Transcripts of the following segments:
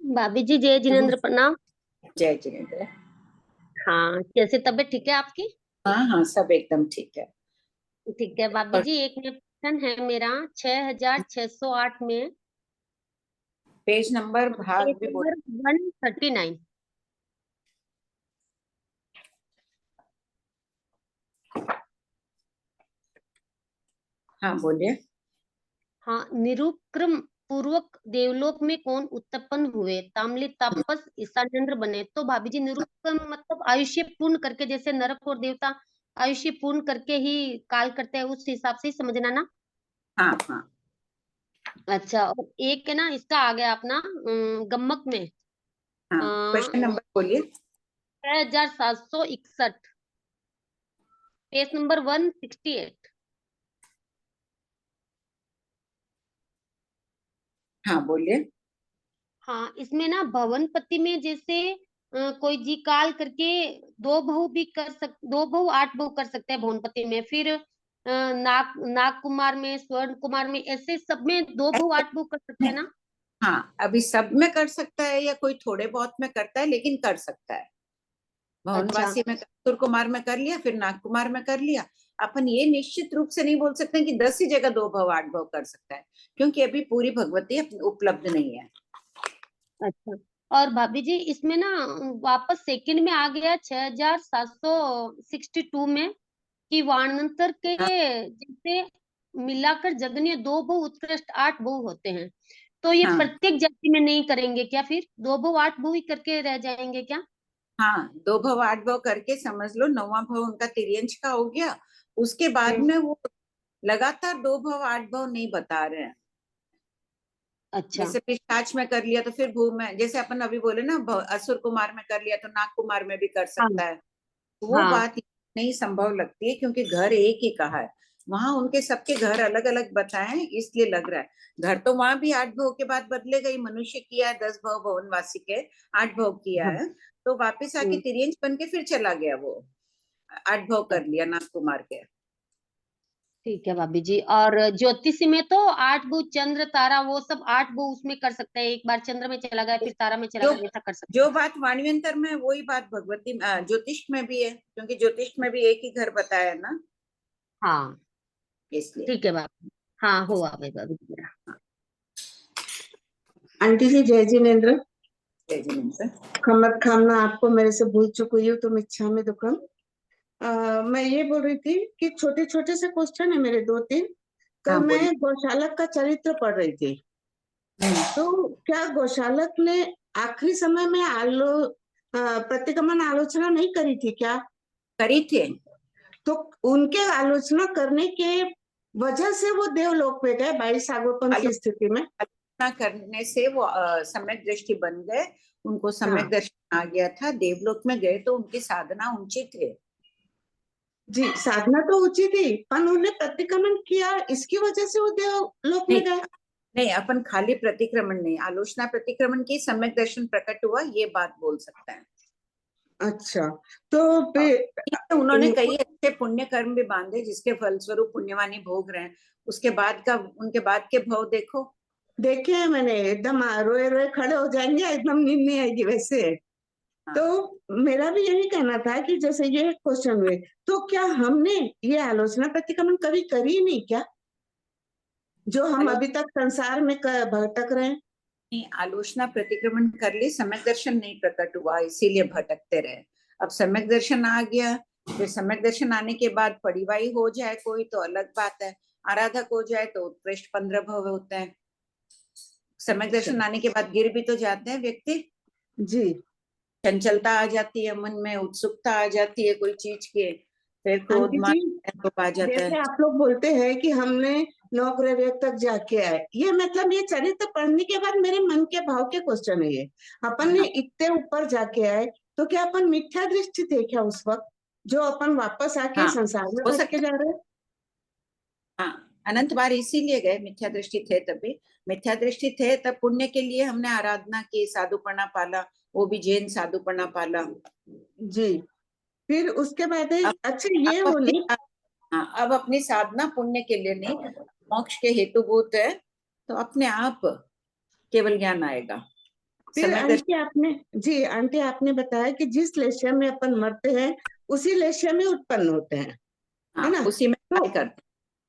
भाभी जी जय जिनेन्द्र, प्रणाम। जय जिनेन्द्र। हाँ, कैसे तबीयत ठीक है आपकी? हाँ हाँ, सब एकदम ठीक है। ठीक है भाभी और जी, एक क्वेश्चन है मेरा। 6608 में पेज नंबर भाग पेज भी बोल। नंबर 139। हाँ बोलिए। हाँ, निरुक्रम पूर्वक देवलोक में कौन उत्पन्न हुए? ताम्ली तापस ईशानेंद्र बने। तो भाभी जी, निरुक्रम मतलब आयुष्य पूर्ण करके, जैसे नरक और देवता आयुष्य पूर्ण करके ही काल करते हैं, उस हिसाब से ही समझना ना। हाँ हाँ अच्छा, और एक है ना इसका आ गया अपना गम्मक में हाँ, क्वेश्चन नंबर बोलिए। 6761, पेज नंबर 168। हाँ बोलिए। हाँ, इसमें ना भवनपति में जैसे कोई जी काल करके दो बहु भी कर सक, दो बहु 8 बहु कर सकते हैं भवनपति में। फिर नाग कुमार में, स्वर्ण कुमार में, ऐसे सब में दो बहु ऐसे 8 बहु कर सकते नहीं, हैं ना। हाँ अभी सब में कर सकता है या कोई थोड़े बहुत में करता है, लेकिन कर सकता है। अच्छा भवनवासी में कस्तूर कुमार में कर लिया, फिर नाग कुमार में कर लिया। अपन ये निश्चित रूप से नहीं बोल सकते कि 10 ही जगह 2 भव 8 भव कर सकता है, क्योंकि अभी पूरी भगवती उपलब्ध नहीं है। अच्छा। और भाभी जी इसमें ना वापस सेकंड में आ गया 6762 में कि वाणांतर के हाँ जैसे मिलाकर जगन्य दो बहु उत्कृष्ट 8 बहु होते हैं। तो ये हाँ प्रत्येक जाति में नहीं करेंगे क्या? फिर दो बहु 8 बहु ही करके रह जाएंगे क्या? हाँ, 2 भव 8 भव करके समझ लो, 9वां भव उनका तिर्यंश का हो गया। उसके बाद हम्म। में वो लगातार 2 भव 8 भव नहीं बता रहे हैं। अच्छा। जैसे पिशाच में कर लिया तो फिर भू में, जैसे अपन अभी बोले ना, असुर कुमार में कर लिया तो नाग कुमार में भी कर हाँ सकता है। वो हाँ बात नहीं संभव लगती है, क्योंकि घर एक ही कहा है। वहां उनके सबके घर अलग अलग बताए हैं, इसलिए लग रहा है। घर तो वहां भी 8 भव के बाद बदले गई, मनुष्य किया है 10 भव, भवनवासी के 8 भव किया हाँ। है। तो वापिस आके हम्म। तिर्यंश बन के फिर चला गया वो, 8 भव कर लिया नाग कुमार के। ठीक है भाभी जी। और ज्योतिषी में तो 8 बहु चंद्र तारा वो सब 8 बहु उसमें कर सकते हैं। एक बार चंद्र में चला गया फिर तारा में चला जो गया, ऐसा कर सकते जो हैं। बात वाणियंतर में है, वही बात भगवती ज्योतिष में भी है, क्योंकि ज्योतिष में भी एक ही घर बताया है ना, हाँ इसलिए। ठीक है भाभी। हाँ हुआ भाई भाभी जी मेरा। आंटी जी जय जिनेन्द्र। जय जिनेन्द्र। खमर खाना आपको मेरे से भूल चुकी हूँ, तुम इच्छा में दुखम। मैं ये बोल रही थी कि छोटे छोटे से क्वेश्चन है मेरे 2-3। हाँ कल मैं बोलिए। गौशालक का चरित्र पढ़ रही थी, तो क्या गौशालक ने आखिरी समय में प्रतिगमन आलोचना नहीं करी थी क्या? करी थी। तो उनके आलोचना करने के वजह से वो देवलोक पे गए 22 आगोपन की स्थिति में। आलोचना करने से वो सम्यक दृष्टि बन गए, उनको सम्यक हाँ दर्शन आ गया था, देवलोक में गए तो उनकी साधना ऊंची थे। जी, साधना तो ऊंची थी, पर उन्होंने प्रतिक्रमण किया, इसकी वजह से वो देवलोक में नहीं गए। नहीं, अपन खाली प्रतिक्रमण नहीं, आलोचना प्रतिक्रमण की सम्यक दर्शन प्रकट हुआ, ये बात बोल सकते हैं। अच्छा, तो उन्होंने कई अच्छे पुण्य कर्म भी बांधे, जिसके फलस्वरूप पुण्यवानी भोग रहे हैं। उसके बाद का, उनके बाद के भव देखो। देखे हैं मैंने, एकदम रोए रोए खड़े हो जाएंगे, एकदम नींद नहीं आएगी वैसे। हाँ। तो मेरा भी यही कहना था कि जैसे ये क्वेश्चन हुए, तो क्या हमने ये आलोचना प्रतिक्रमण कभी करी ही नहीं क्या, जो हम अभी तक संसार में भटक रहे हैं? आलोचना प्रतिक्रमण कर ली, सम्यक दर्शन नहीं प्रकट हुआ, इसीलिए भटकते रहे। अब सम्यक दर्शन आ गया, फिर सम्यक दर्शन आने के बाद परिवाही हो जाए कोई तो अलग बात है, आराधक हो जाए तो उत्कृष्ट 15 भव होते हैं। सम्यक दर्शन आने के बाद गिर भी तो जाते हैं व्यक्ति, जी चंचलता आ जाती है मन में, उत्सुकता आ जाती है कोई चीज के, फिर क्रोध आंटी मान जी, आ जाता है। जैसे आप लोग बोलते हैं कि हमने 9 ग्रह तक जाके आए, ये मतलब ये चरित्र पढ़ने के बाद मेरे मन के भाव के क्वेश्चन है ये। अपन ने हाँ, इतने ऊपर जाके आए, तो क्या अपन मिथ्या दृष्टि थे क्या उस वक्त, जो अपन वापस आके हाँ संसार में हो भटके सकता जा है। रहे हैं? हाँ, अनंत बार इसीलिए गए, मिथ्या दृष्टि थे तभी। मिथ्या दृष्टि थे तब पुण्य के लिए हमने आराधना की, साधुपना पाला, वो भी जैन साधुपना पाला। जी, फिर उसके बाद अब अच्छा ये अब होनी। हाँ, अब अपनी साधना पुण्य के लिए नहीं, मोक्ष के हेतुभूत है, तो अपने आप केवल ज्ञान आएगा। फिर सम्यक आंटी आपने, जी आंटी आपने बताया कि जिस लेशिया में अपन मरते हैं उसी लेशिया में उत्पन्न होते हैं, है हाँ, ना? उसी में तो कार्य करते।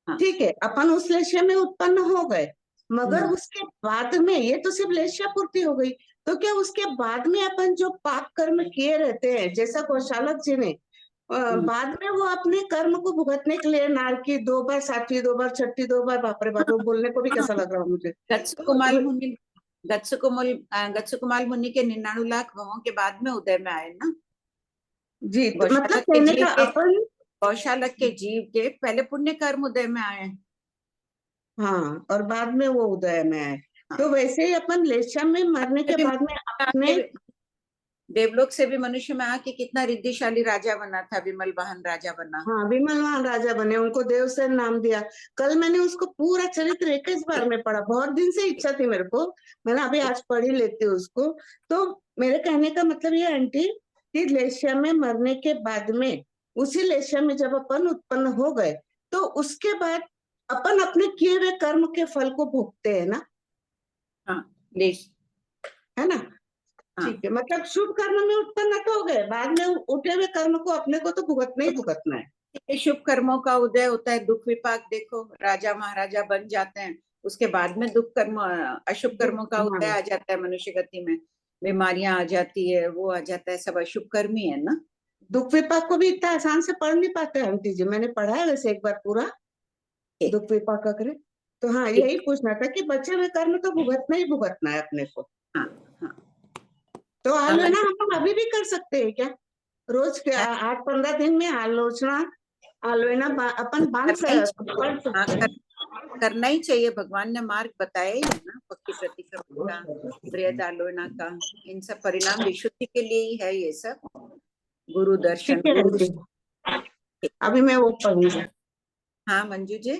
हाँ। ठीक है, अपन उस लेशिया में उत्पन्न हो गए, मगर हम्म। उसके बाद में, ये तो सिर्फ लेशिया पूर्ति हो गई, तो क्या उसके बाद में अपन जो पाप कर्म किए रहते हैं, जैसा कौशालक जी ने बाद में वो अपने कर्म को भुगतने के लिए नारकी 2 बार, साठी 2 बार, छठी 2 बार, बाप रे बाप, वो बोलने को भी कैसा लग रहा है मुझे। गत्सकुमाल मुनि, गत्सकुमाल मुनि के 99 लाख भवों के बाद में उदय में आए ना। जी, तो मतलब गौशालक के कहने जीव का के, अपन, गौशालक के जीव के पहले पुण्य कर्म उदय में आए। हाँ, और बाद में वो उदय में आए। हाँ। तो वैसे ही अपन लेशम में मरने के बाद में अपने, देवलोक से भी मनुष्य में आके कितना रिद्धिशाली राजा बना था, विमल वाहन राजा बना। हाँ, विमलवान राजा बने, उनको देवसेन नाम दिया। कल मैंने उसको पूरा चरित्र 21 बार में पढ़ा, बहुत दिन से इच्छा थी मेरे को, मैंने अभी आज पढ़ ही लेती हूँ उसको। तो मेरे कहने का मतलब ये आंटी कि लेशिया में मरने के बाद में, उसी लेशिया में जब अपन उत्पन्न हो गए, तो उसके बाद अपन अपने किए हुए कर्म के फल को भोगते हैं ना। हाँ, लेश, है ना? हाँ। ठीक है, मतलब शुभ कर्म में उत्पन्न तो हो गए, बाद में उठे हुए कर्म को अपने को तो भुगतना ही भुगतना है। ये शुभ कर्मों का उदय होता है, दुख विपाक देखो, राजा महाराजा बन जाते हैं, उसके बाद में दुख कर्म, अशुभ कर्मों का उदय हाँ, आ जाता है मनुष्य गति में, बीमारियां आ जाती है, वो आ जाता है, सब अशुभ कर्म ही है ना। दुख विपाक को भी इतना आसान से पढ़ नहीं पाते आंटी जी, मैंने पढ़ा है वैसे एक बार पूरा दुख विपाक का करे। तो हाँ, यही पूछना था कि बचे हुए कर्म तो भुगतना ही भुगतना है अपने को। हाँ, हाँ। तो आलोचना हम लोग अभी भी कर सकते हैं क्या? रोज के 8-15 दिन में आलोचना, आलोचना अपन बांध करना ही पढ़ हाँ, सकते हैं। करना ही चाहिए, भगवान ने मार्ग बताया ही है ना, पक्की प्रतिक्रमण का, बृहद आलोचना का, इन सब परिणाम विशुद्धि के लिए ही है ये सब, गुरु दर्शन, ठीक है गुरु। आंटी, अभी मैं वो पढ़ूंगी। हाँ मंजू जी,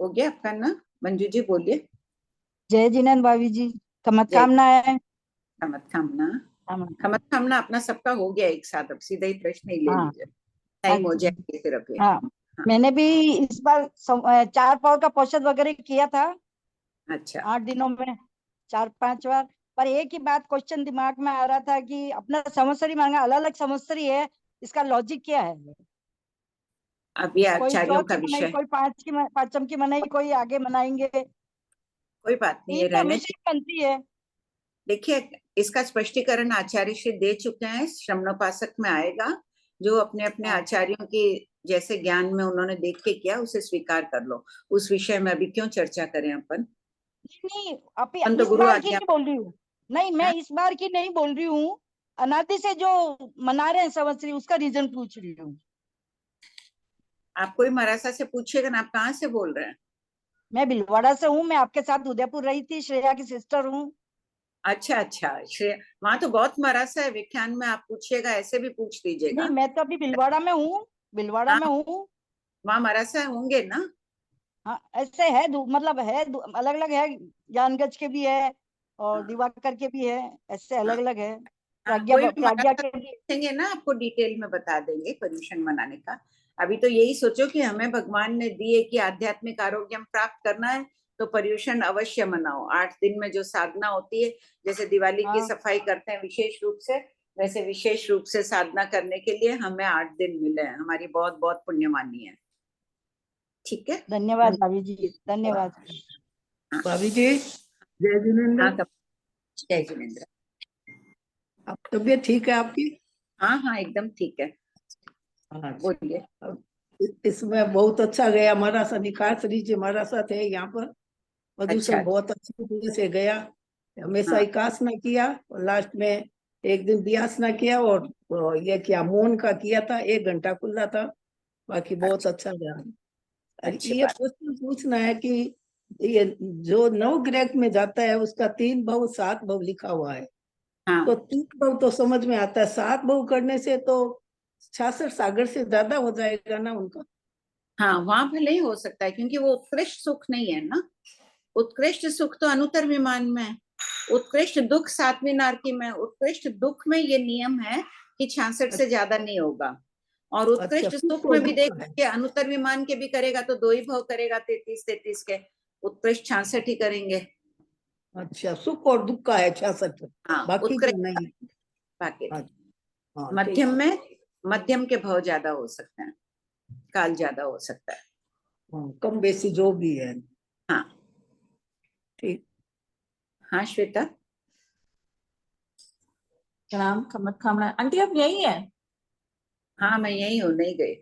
हो गया आपका ना? मंजू जी बोलिए। जय जिनेन्द्र भाभी जी, खमत जय कामना है। खमत खामना, हाँ खमत खामना अपना सबका हो गया एक साथ, अब सीधा ही प्रश्न ही ले हाँ लीजिए, टाइम हो अच्छा। जाएगी फिर अभी। हाँ, हाँ, मैंने भी इस बार 4 पौर का पोषण वगैरह किया था अच्छा 8 दिनों में, 4-5 बार। पर एक ही बात क्वेश्चन दिमाग में आ रहा था कि अपना संवत्सरी मांगा, अलग अलग संवत्सरी है, इसका लॉजिक क्या है? अब ये कोई आचार्यों 14 का की मनाई, विषय, कोई 5 की मनाई, कोई आगे मनाएंगे, कोई बात नहीं है, तीन तो रहने। हमेशा ही बनती है। देखिए, इसका स्पष्टीकरण आचार्य श्री दे चुके हैं, श्रमणोपासक में आएगा, जो अपने अपने हाँ। आचार्यों के जैसे ज्ञान में उन्होंने देख के किया, उसे स्वीकार कर लो, उस विषय में अभी क्यों चर्चा करें अपन। नहीं, अभी अपन तो इस गुरु बार की आज्ञा। नहीं बोल रही हूँ, नहीं मैं हाँ? इस बार की नहीं बोल रही हूँ, अनादि से जो मना रहे हैं संवत्सरी, उसका रीजन पूछ रही हूँ। आप कोई मरासा से पूछिएगा ना, आप कहाँ से बोल रहे हैं? मैं भीलवाड़ा से हूँ, मैं आपके साथ उदयपुर रही थी, श्रेया की सिस्टर हूँ। अच्छा अच्छा, श्रेय, वहां तो बहुत मरासा है विख्यान में, आप पूछिएगा, ऐसे भी पूछ नहीं, लीजिएगा। मैं तो अभी भीलवाड़ा में हूँ, भीलवाड़ा हाँ, में हूँ। वहाँ मरासा होंगे ना। हाँ, ऐसे है मतलब है अलग अलग है, ज्ञानगंज के भी है और हाँ, दिवाकर के भी है, ऐसे हाँ, अलग अलग है, हाँ, प्रज्ञा कोई भी प्रज्ञा मराठा के भी। पूछेंगे ना, आपको डिटेल में बता देंगे पर्यूषण मनाने का। अभी तो यही सोचो कि हमें भगवान ने दिए कि आध्यात्मिक आरोग्य प्राप्त करना है, तो पर्यूषण अवश्य मनाओ। 8 दिन में जो साधना होती है, जैसे दिवाली की हाँ, सफाई करते हैं विशेष रूप से, वैसे विशेष रूप से साधना करने के लिए हमें 8 दिन मिले हैं, हमारी बहुत बहुत पुण्यमानी है। ठीक है, धन्यवाद भाभी जी, धन्यवाद। भाभी जी, जय जिनेन्द्र। हाँ जय जिनेन्द्र। अब तबीयत ठीक है आपकी? हाँ हाँ एकदम ठीक है, अच्छा। बोलिए। अब इसमें बहुत अच्छा गया हमारा सनिकार श्री जी हमारा साथ है यहाँ पर, अच्छा, प्रदूषण बहुत अच्छी तरह से गया, हमेशा हाँ एकासना किया और लास्ट में एक दिन दियासना किया, और ये क्या मौन का किया था, 1 घंटा खुला था, बाकी बहुत अच्छा गया। अच्छी ये बात। क्वेश्चन पूछना है कि ये जो नवग्रह में जाता है उसका 3 भव 7 भव लिखा हुआ है, हाँ तो 3 भव तो समझ में आता है, 7 भव करने से तो 66 सागर से ज्यादा हो जाएगा ना उनका। हाँ, वहां भले ही हो सकता है, क्योंकि वो उत्कृष्ट सुख नहीं है ना, उत्कृष्ट सुख तो अनुत्तर विमान में है, उत्कृष्ट दुख 7वीं नारकी में, उत्कृष्ट दुख में ये नियम है कि 66 से ज्यादा नहीं होगा, और उत्कृष्ट अच्छा, सुख में भी दुख है। देखिए, अनुत्तर विमान के भी करेगा तो 2 ही भव करेगा, 33 के। उत्कृष्ट 66 ही करेंगे। अच्छा, सुख और दुख का है 66, हाँ, बाकी का उत्कृष्ट नहीं। बाकी नहीं। अच्छा, हाँ, मध्यम ठीक। में, मध्यम के भाव ज्यादा हो सकते हैं, काल ज्यादा हो सकता है। हाँ, कम बेसी जो भी है। हाँ ठीक। हाँ श्वेता। प्रणाम, खामना आंटी, आप यही है? हाँ मैं यही हूँ, नहीं गई।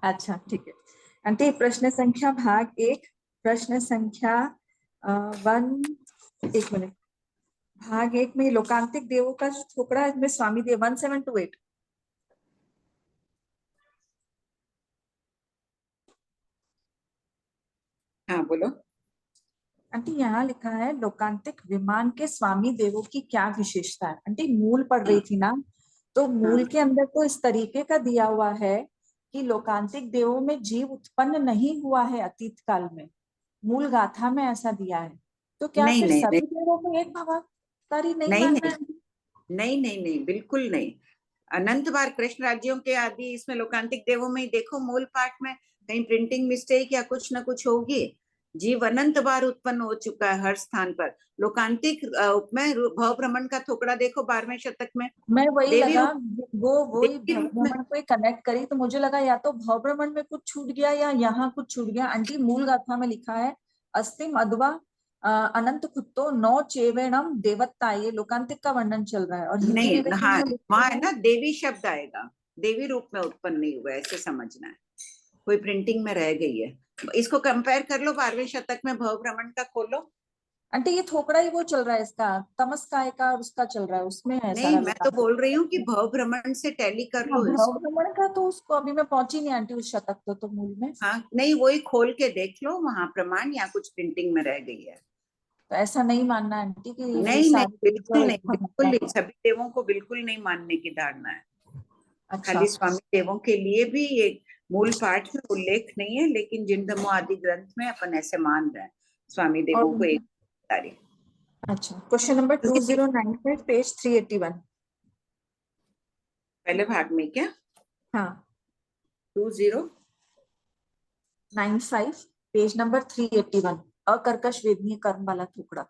अच्छा, ठीक है आंटी। प्रश्न संख्या भाग 1, प्रश्न संख्या 1 मिनट। भाग 1 में लोकांतिक देवों का जो थोकड़ा है, इसमें स्वामी देव 1728। हाँ बोलो। आंटी यहाँ लिखा है लोकांतिक विमान के स्वामी देवों की क्या विशेषता है। आंटी मूल पढ़ रही थी ना, तो मूल के अंदर तो इस तरीके का दिया हुआ है कि लोकांतिक देवों में जीव उत्पन्न नहीं हुआ है अतीत काल में। मूल गाथा में ऐसा दिया है, तो क्या नहीं फिर नहीं सभी नहीं देवों को एक भगवतारी नहीं नहीं मानना नहीं है? नहीं नहीं नहीं, बिल्कुल नहीं। अनंत बार कृष्ण राज्यों के आदि इसमें लोकांतिक देवों में ही देखो, मूल पाठ में कहीं प्रिंटिंग मिस्टेक या कुछ ना कुछ होगी। जीव अनंत बार उत्पन्न हो चुका है हर स्थान पर। लोकांतिक में भव भ्रमण का थोकड़ा देखो 12वें शतक में, मैं वही देवी लगा, रूप, वही देवी रूप में। भ्रमण को ही कनेक्ट करी, तो मुझे लगा या तो भव भ्रमण में कुछ छूट गया या यहाँ कुछ छूट गया। आंटी मूल गाथा में लिखा है अस्तिम अद्वा अनंत कुत्तो नौ चेवेणम देवत्ता, ये लोकांतिक का वर्णन चल रहा है। और हिंदी नहीं, विवेचन हाँ में लिखा वहां है है ना, देवी शब्द आएगा, देवी रूप में उत्पन्न नहीं हुआ, ऐसे समझना है। कोई प्रिंटिंग में रह गई है। इसको कंपेयर कर लो 12वें शतक में भव भ्रमण का खोलो। आंटी, ये थोकड़ा ही वो चल रहा है इसका, तमस काय का, और उसका चल रहा है, उसमें है नहीं, सारा मैं तो लोकांतिक। बोल रही हूँ कि भव भ्रमण से टैली कर हाँ, लो भव इसको। भ्रमण का तो उसको अभी मैं पहुंची नहीं आंटी उस शतक तो मूल में। हाँ नहीं, वही खोल के देख लो वहां प्रमाण, या कुछ प्रिंटिंग में रह गई है। तो ऐसा नहीं मानना आंटी कि ये नहीं नहीं, सारे बिल्कुल देव नहीं, एक बिल्कुल भगवतारी। नहीं, सभी देवों को बिल्कुल नहीं मानने की धारणा है। अच्छा, खाली स्वामी देवों के लिए भी एक मूल पाठ में उल्लेख नहीं है, लेकिन जिंदमो आदि ग्रंथ में अपन ऐसे मान रहे हैं स्वामी और देवों को एक तारीख। अच्छा, क्वेश्चन नंबर 2095, पेज 381। पहले भाग में क्या? हाँ, 2095 पेज नंबर 381, अकर्कश वेदनीय कर्म वाला टुकड़ा।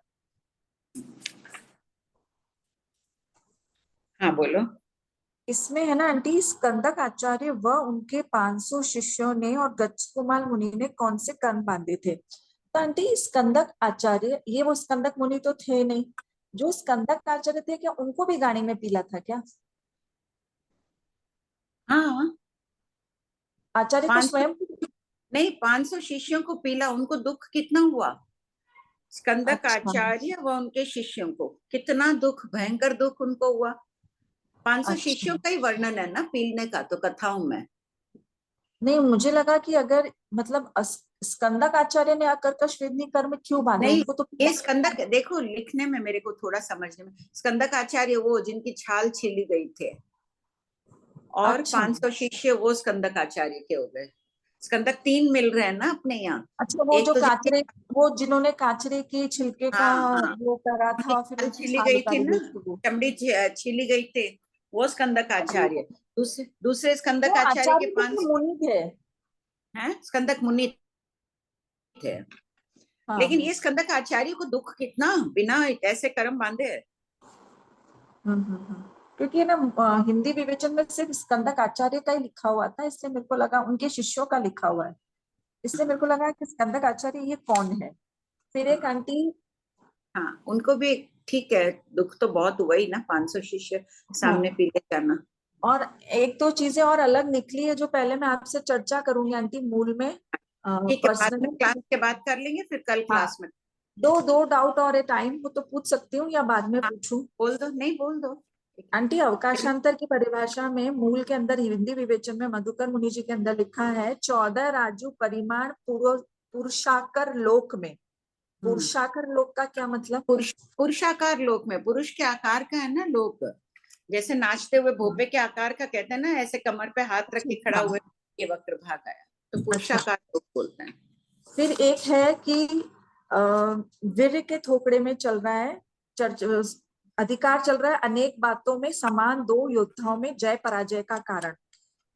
हाँ बोलो। इसमें है ना आंटी, स्कंदक आचार्य व उनके 500 शिष्यों ने और गच्छकुमाल मुनि ने कौन से कर्म बांधे थे? तो आंटी स्कंदक आचार्य, ये वो स्कंदक मुनि तो थे नहीं, जो स्कंदक आचार्य थे क्या उनको भी गाड़ी में पीला था क्या? हाँ, आचार्य को 500 स्वयं? नहीं, 500 शिष्यों को पीला, उनको दुख कितना हुआ। स्कंदक अच्छा, आचार्य व उनके शिष्यों को कितना दुख, भयंकर दुख उनको हुआ। 500 शिष्यों अच्छा। का ही वर्णन है ना पीलने का तो कथाओं में। नहीं, मुझे लगा कि अगर मतलब स्कंदक आचार्य ने अकर्कश वेदनी कर्म क्यों बांधे, नहीं, उनको तो ये स्कंदक देखो, लिखने में मेरे को थोड़ा समझने में, स्कंदक आचार्य वो जिनकी छाल छीली गई थे, और अच्छा 500 शिष्य वो स्कंदक आचार्य के हो गए। स्कंदक 3 मिल रहे हैं ना अपने यहाँ। अच्छा, वो एक जो तो जिनकी, काचरे, वो जिन्होंने काचरे के छिलके का हाँ हाँ, वो करा था उनकी और फिर छाल उसकी छीली छाल गई थी उतारी ना, गई थी वो। चमड़ी छीली गई थी, वो स्कंदक आचार्य। दूसरे दूसरे वो स्कंदक आचार्य के आचार्य तो 5 मुनि थे। हैं, स्कंदक मुनि थे। हाँ, लेकिन ये स्कंदक आचार्य को दुख कितना, बिना ऐसे कर्म बांधे। क्योंकि ना हिंदी विवेचन में सिर्फ स्कंदक आचार्य का ही लिखा हुआ था, इसलिए मेरे को लगा उनके शिष्यों का लिखा हुआ है, इसलिए मेरे को लगा कि स्कंदक आचार्य ये कौन है। फिर एक आंटी, हाँ उनको भी ठीक है, दुख तो बहुत हुआ ही ना, 500 शिष्य सामने हाँ, पीले जाना। और एक दो चीजें और अलग निकली है जो पहले मैं आपसे चर्चा करूंगी आंटी मूल में ठीक है, बाद में क्लास पर्सनल। के बाद कर लेंगे, फिर कल हाँ, क्लास में। दो डाउट और है, टाइम हो तो पूछ सकती हूँ या बाद में हाँ पूछूं? बोल दो, नहीं बोल दो। आंटी अवकाशांतर की परिभाषा में मूल के अंदर हिंदी विवेचन में मधुकर मुनि जी के अंदर लिखा है 14 राजू परिमाण पुरुषाकर लोक में। पुरुषाकर लोक का क्या मतलब? पुरुषाकार लोक में, पुरुष के आकार का है ना लोक, जैसे नाचते हुए भोपे के आकार का कहते हैं ना, ऐसे कमर पे हाथ रख के खड़ा हुए ये वक्र भाग आया, तो पुरुषाकार लोक बोलते हैं। फिर एक है कि वीर के थोपड़े में चल रहा है अधिकार चल रहा है अनेक बातों में समान दो योद्धाओं में जय पराजय का कारण।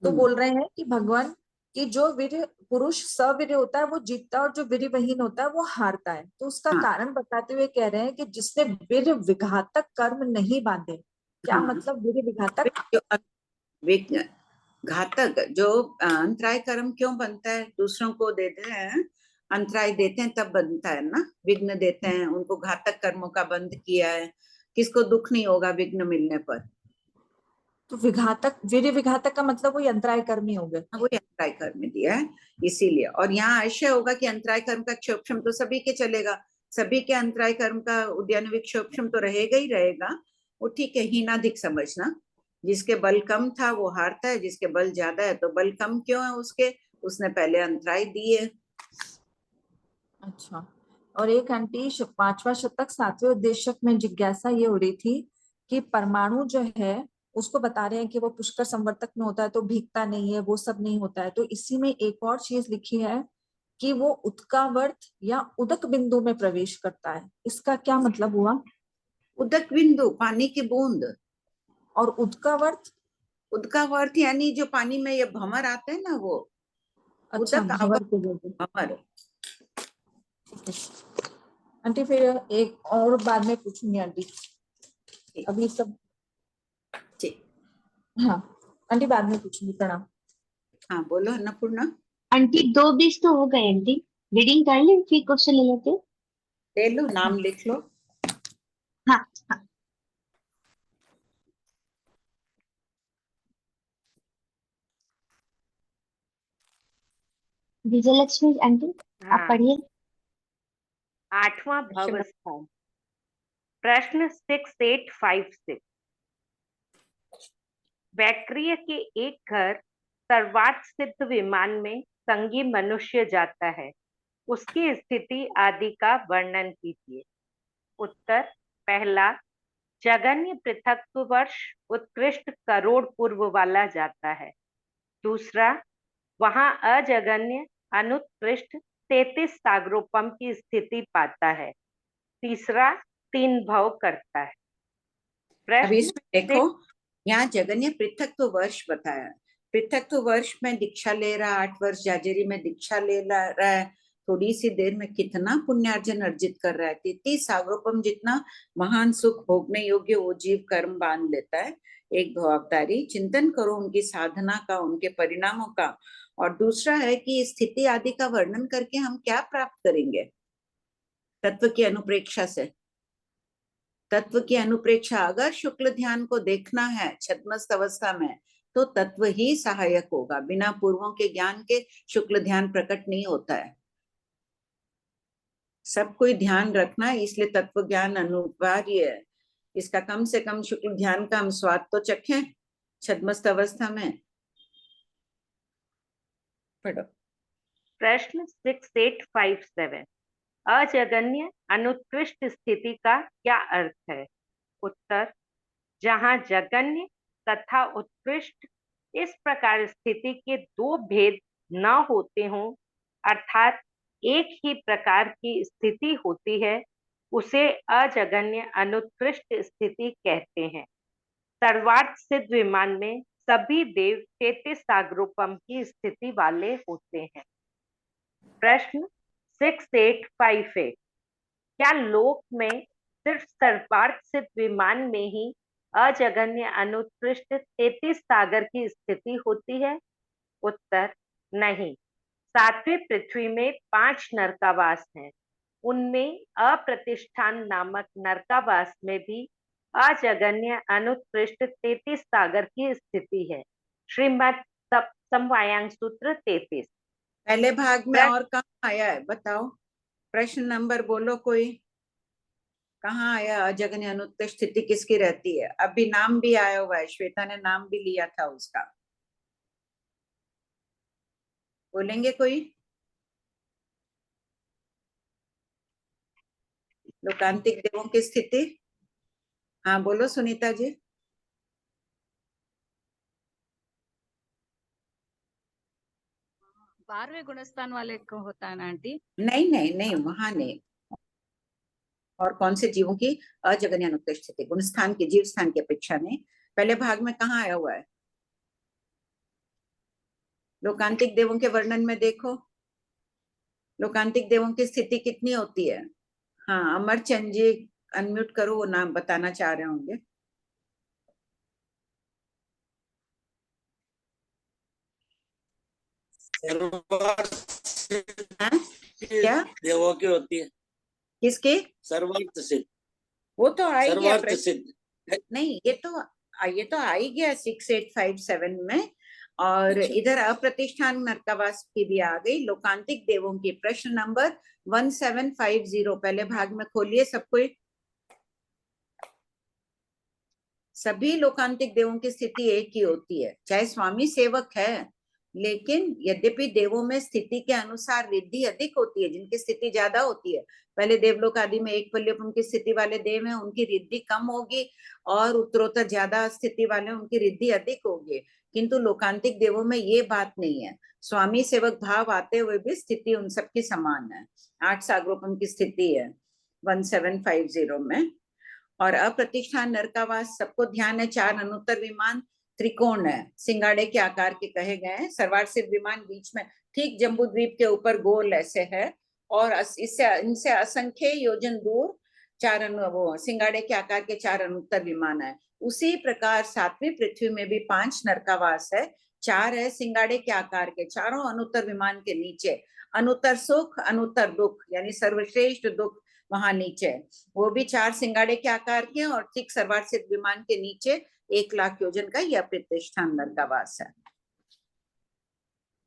तो बोल रहे हैं कि भगवान कि जो वीर पुरुष सवीर होता है वो जीतता है और जो वीर विहीन होता है वो हारता है। तो उसका हाँ। कारण बताते हुए कह रहे हैं कि जिसने वीर विघातक कर्म नहीं बांधे। क्या हाँ। मतलब वीर विघातक? जो विघ्न घातक जो अंतराय कर्म क्यों बनता है, दूसरों को देते हैं अंतराय देते हैं तब बनता है ना, विघ्न देते हैं उनको, घातक कर्मों का बंद किया है, किसको दुख नहीं होगा विघ्न मिलने पर। तो विघातक वीर विघातक का मतलब वो अंतराय कर्मी हो गए। वो अंतराय कर्म में दिया है इसीलिए। और यहाँ आशय होगा कि अंतराय कर्म का क्षोभक्षम तो सभी के चलेगा, सभी के अंतराय कर्म का उद्यानविक क्षोभक्षम तो रहेगा ही रहेगा। वो ठीक है, हीनाधिक समझना, जिसके बल कम था वो हारता है, जिसके बल ज्यादा है तो बल कम क्यों है उसके, उसने पहले अंतराय दिए। अच्छा। और एक आंटी 5वां शतक 7वें उद्देश्यक में जिज्ञासा ये हो रही थी कि परमाणु जो है उसको बता रहे हैं कि वो पुष्कर संवर्तक में होता है तो भीगता नहीं है, वो सब नहीं होता है। तो इसी में एक और चीज लिखी है कि वो उदकावर्त या उदक बिंदु में प्रवेश करता है। इसका क्या मतलब हुआ? उदक बिंदु पानी की बूंद, और उदकावर्त? उदकावर्त यानी जो पानी में ये भंवर आते हैं ना वो अच्छा, उदक भंवर अवर्त, को बोलते हैं। भंवर। आंटी फिर एक और बाद में पूछूंगी आंटी, अभी सब। ठीक। हाँ आंटी बाद में पूछूंगी। प्रणाम। हाँ बोलो अन्नपूर्णा। आंटी 2:20 तो हो गए आंटी, रीडिंग कर लें फिर क्वेश्चन ले लेते हैं। ले लो, नाम लिख लो। हाँ हाँ। विजयलक्ष्मी आंटी आप हाँ, पढ़िए। 8वां भवस्थान, प्रश्न 6856। वैक्रिय के एक घर सर्वार्थ सिद्ध विमान में संगी मनुष्य जाता है, उसकी स्थिति आदि का वर्णन कीजिए। उत्तर पहला, जगन्य पृथक्त्व वर्ष उत्कृष्ट करोड़ पूर्व वाला जाता है। दूसरा, वहां अजगन्य अनुत्कृष्ट 33 सागरोपम की स्थिति पाता है। तीसरा, 3 भव करता है। अब प्रश्न इसमें देखो, यहाँ जगन्य पृथक्त्व वर्ष बताया, पृथक्त्व वर्ष में दीक्षा ले रहा, 8 वर्ष जाजेरी में दीक्षा ले रहा है, थोड़ी सी देर में कितना पुण्यार्जन अर्जित कर रहा है, 33 सागरोपम जितना महान सुख भोगने योग्य वो जीव कर्म बांध लेता है। एक भवावतारी चिंतन करो उनकी साधना का, उनके परिणामों का। और दूसरा है कि स्थिति आदि का वर्णन करके हम क्या प्राप्त करेंगे तत्व की अनुप्रेक्षा से। तत्व की अनुप्रेक्षा अगर शुक्ल ध्यान को देखना है छद्मस्त अवस्था में तो तत्व ही सहायक होगा, बिना पूर्वों के ज्ञान के शुक्ल ध्यान प्रकट नहीं होता है। सब कोई ध्यान रखना है, इसलिए तत्व ज्ञान अनिवार्य है। इसका कम से कम शुक्ल ध्यान का हम स्वाद तो चखें छद्मस्त अवस्था में। पढ़ो। प्रश्न 6857, अजगन्य अनुत्कृष्ट स्थिति का क्या अर्थ है? उत्तर, जहां जगन्य तथा उत्कृष्ट इस प्रकार स्थिति के 2 भेद न होते हों, अर्थात एक ही प्रकार की स्थिति होती है, उसे अजगन्य अनुत्कृष्ट स्थिति कहते हैं। सर्वार्थ सिद्ध विमान में सभी देव 33 सागरोपम की स्थिति वाले होते हैं। प्रश्न 6858, क्या लोक में सिर्फ सर्वार्थ सिद्ध विमान में ही अजगन्य अनुत्कृष्ट 33 सागर की स्थिति होती है? उत्तर, नहीं। 7वीं पृथ्वी में 5 नरकावास हैं, उनमें अप्रतिष्ठान नामक नरकावास में भी अजगन्य अनुत्कृष्ट 33 सागर की स्थिति है। श्रीमद् समवायांग सूत्र 33। पहले भाग में और कहाँ आया है बताओ, प्रश्न नंबर बोलो कोई, कहाँ आया अजगन्य अनुत्कृष्ट स्थिति किसकी रहती है? अभी नाम भी आया हुआ है, श्वेता ने नाम भी लिया था उसका, बोलेंगे कोई? लोकांतिक देवों की स्थिति, हाँ बोलो सुनीता जी। 12वें गुणस्थान वाले को होता है ना आंटी? नहीं नहीं नहीं, वहां नहीं। और कौन से जीवों की अजगन्य अनुत्कृष्ट स्थिति, गुण स्थान की, जीव स्थान की अपेक्षा में पहले भाग में कहाँ आया हुआ है? लोकांतिक देवों के वर्णन में देखो, लोकांतिक देवों की स्थिति कितनी होती है। हाँ, अमरचंद जी अनम्यूट करो, वो नाम बताना चाह रहे होंगे। हाँ? क्या देवों की होती है? किसकी? सर्वार्थ सिद्ध। वो तो आ ही गया सर्वार्थ प्रश्न। सिद्ध नहीं, ये तो आ ही गया 6857 में। और अच्छा। इधर अप्रतिष्ठान नरकावास की भी आ गई। लोकांतिक देवों की प्रश्न नंबर 1750 पहले भाग में खोलिए सब कोई। सभी लोकांतिक देवों की स्थिति एक ही होती है, चाहे स्वामी सेवक है, लेकिन यद्यपि देवों में स्थिति के अनुसार रिद्धि अधिक होती है, जिनकी स्थिति ज्यादा होती है। पहले देवलोक आदि में एक पल्यपन की स्थिति वाले देव हैं, उनकी रिद्धि कम होगी, और उत्तरोत्तर ज्यादा स्थिति वाले उनकी रिद्धि अधिक होगी। किंतु लोकांतिक देवों में ये बात नहीं है, स्वामी सेवक भाव आते हुए भी स्थिति उन सबकी समान है। 8 सागरोपम की स्थिति है 1750 में। और अप्रतिष्ठान नरकावास सबको ध्यान है, 4 अनुत्तर विमान त्रिकोण है, सिंगाड़े के आकार के कहे गए हैं। सर्वार्थिक विमान बीच में ठीक जम्बू द्वीप के ऊपर गोल ऐसे है, और इससे इनसे असंख्य योजन दूर वो सिंगाड़े के आकार के 4 अनुत्तर विमान है। उसी प्रकार 7वीं पृथ्वी में भी 5 नरकावास है, 4 है सिंगाड़े के आकार के, चारों अनुत्तर विमान के नीचे अनुत्तर सुख अनुत्तर दुख यानी सर्वश्रेष्ठ दुख वहां नीचे, वो भी 4 सिंगाड़े के आकार के, और ठीक सर्वार्थिक विमान के नीचे 1 लाख योजन का यह प्रतिष्ठान नरकावास है।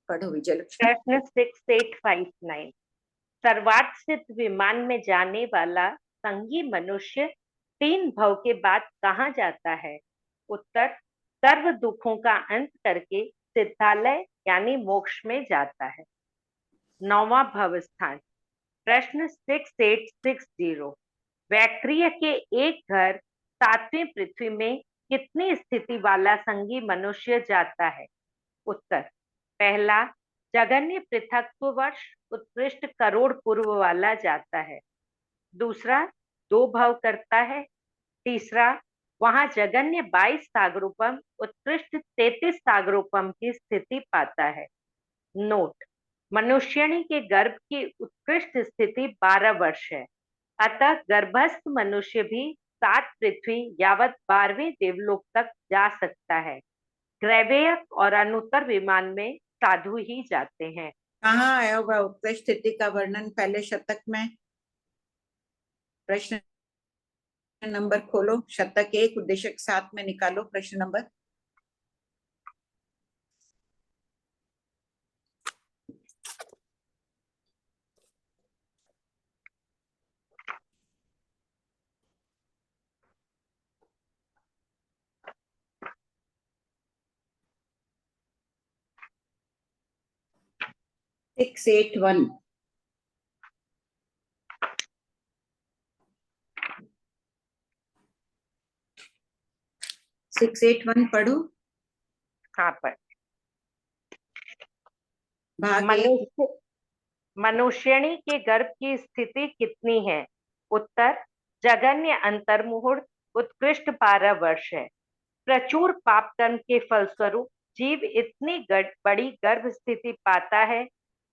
पढ़ो विजयलक्ष्मी। प्रश्न 6859 सर्वार्थ विमान में जाने वाला संगी मनुष्य 3 भव के बाद कहाँ जाता है? उत्तर, सर्व दुखों का अंत करके सिद्धालय यानी मोक्ष में जाता है। 9वां भव स्थान। प्रश्न 6860 वैक्रिय के एक घर 7वीं पृथ्वी में कितनी स्थिति वाला संगी मनुष्य जाता है? उत्तर, पहला, जगन्य पृथक्त्ववश उत्कृष्ट करोड़ पूर्व वाला जाता है। दूसरा, 2 भव करता है। तीसरा, वहां जगन्य 22 सागरोपम उत्कृष्ट 33 सागरोपम की स्थिति पाता है। नोट, मनुष्यणी के गर्भ की उत्कृष्ट स्थिति 12 वर्ष है, अतः गर्भस्थ मनुष्य भी 7 पृथ्वी यावत 12वें देवलोक तक जा सकता है। ग्रैवेयक और अनुत्तर विमान में साधु ही जाते हैं। कहाँ आया हुआ उत्कृष्ट स्थिति का वर्णन? पहले शतक में। प्रश्न नंबर खोलो, शतक 1 उद्देशक 7 में निकालो प्रश्न नंबर। Six eight one. 681 पढ़ो। हाँ, पर मनुष्यणी के गर्भ की स्थिति कितनी है? उत्तर, जगन्य अंतर मुहूर्त उत्कृष्ट 12 वर्ष है। प्रचुर पाप कर्म के फलस्वरूप जीव इतनी बड़ी गर्भ स्थिति पाता है,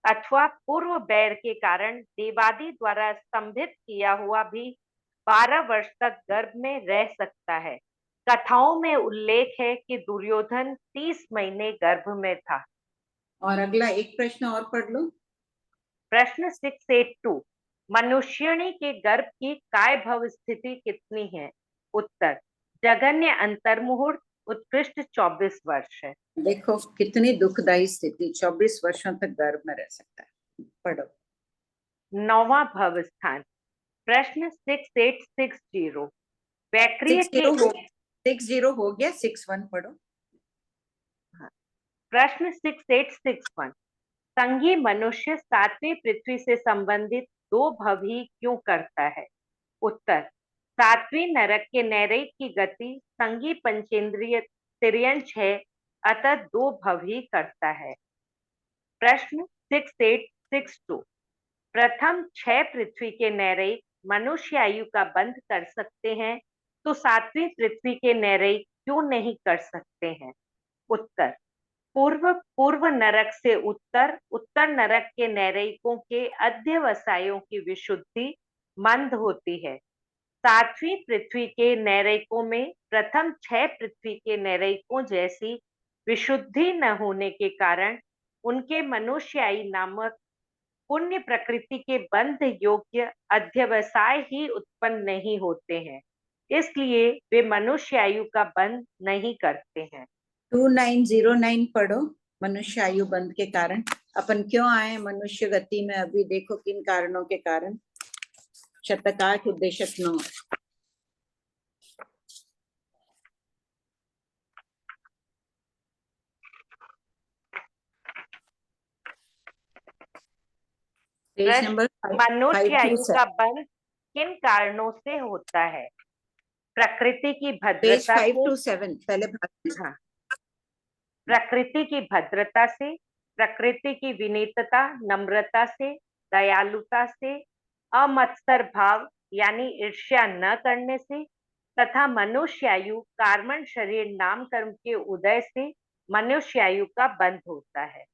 अथवा पूर्व बैर के कारण देवादि द्वारा स्तंभित किया हुआ भी 12 वर्ष तक गर्भ में रह सकता है। कथाओं में उल्लेख है कि दुर्योधन 30 महीने गर्भ में था। और अगला एक प्रश्न और पढ़ लो। प्रश्न 682 मनुष्यणी के गर्भ की काय भव स्थिति कितनी है? उत्तर, जगन्य अंतर मुहूर्त उत्कृष्ट 24 वर्ष है। देखो कितनी दुखदायी स्थिति, 24 वर्षों तक गर्भ में रह सकता है। पढ़ो। 9वां भव स्थान। प्रश्न 6860 वैक्रिय के 60 हो गया, 61 पढ़ो। प्रश्न 6861 संगी मनुष्य 7वीं पृथ्वी से संबंधित 2 भव ही क्यों करता है? उत्तर, 7वीं नरक के नैरेक की गति संगी पंचेंद्रिय तिर्यंश है, अतः 2 भव ही करता है। प्रश्न 6862 प्रथम 6 पृथ्वी के नैरेक मनुष्य आयु का बंध कर सकते हैं, तो 7वीं पृथ्वी के नैरेक क्यों नहीं कर सकते हैं? उत्तर, पूर्व नरक से उत्तर, उत्तर नरक के नैरयिकों के अध्यवसायों की विशुद्धि मंद होती है। सातवीं पृथ्वी के नैरयिकों में प्रथम 6 पृथ्वी के नैरयिकों जैसी विशुद्धि न होने के कारण उनके मनुष्यायी नामक पुण्य प्रकृति के बंध योग्य अध्यवसाय ही उत्पन्न नहीं होते हैं, इसलिए वे मनुष्यायु का बंध नहीं करते हैं। 2909 पढ़ो। मनुष्य आयु बंध के कारण अपन क्यों आए मनुष्य गति में, अभी देखो किन कारणों के कारण। शतक 8 उद्देशक 9। पेज नंबर मनुष्यायु का बंध किन कारणों से होता है? प्रकृति की पेज भद्रता 5 to से, 7 पहले भाग में। हाँ, प्रकृति की भद्रता से, प्रकृति की विनीतता नम्रता से, दयालुता से, अमत्सर भाव यानी ईर्ष्या न करने से तथा मनुष्यायु कार्मण शरीर नाम कर्म के उदय से मनुष्यायु का बंध होता है।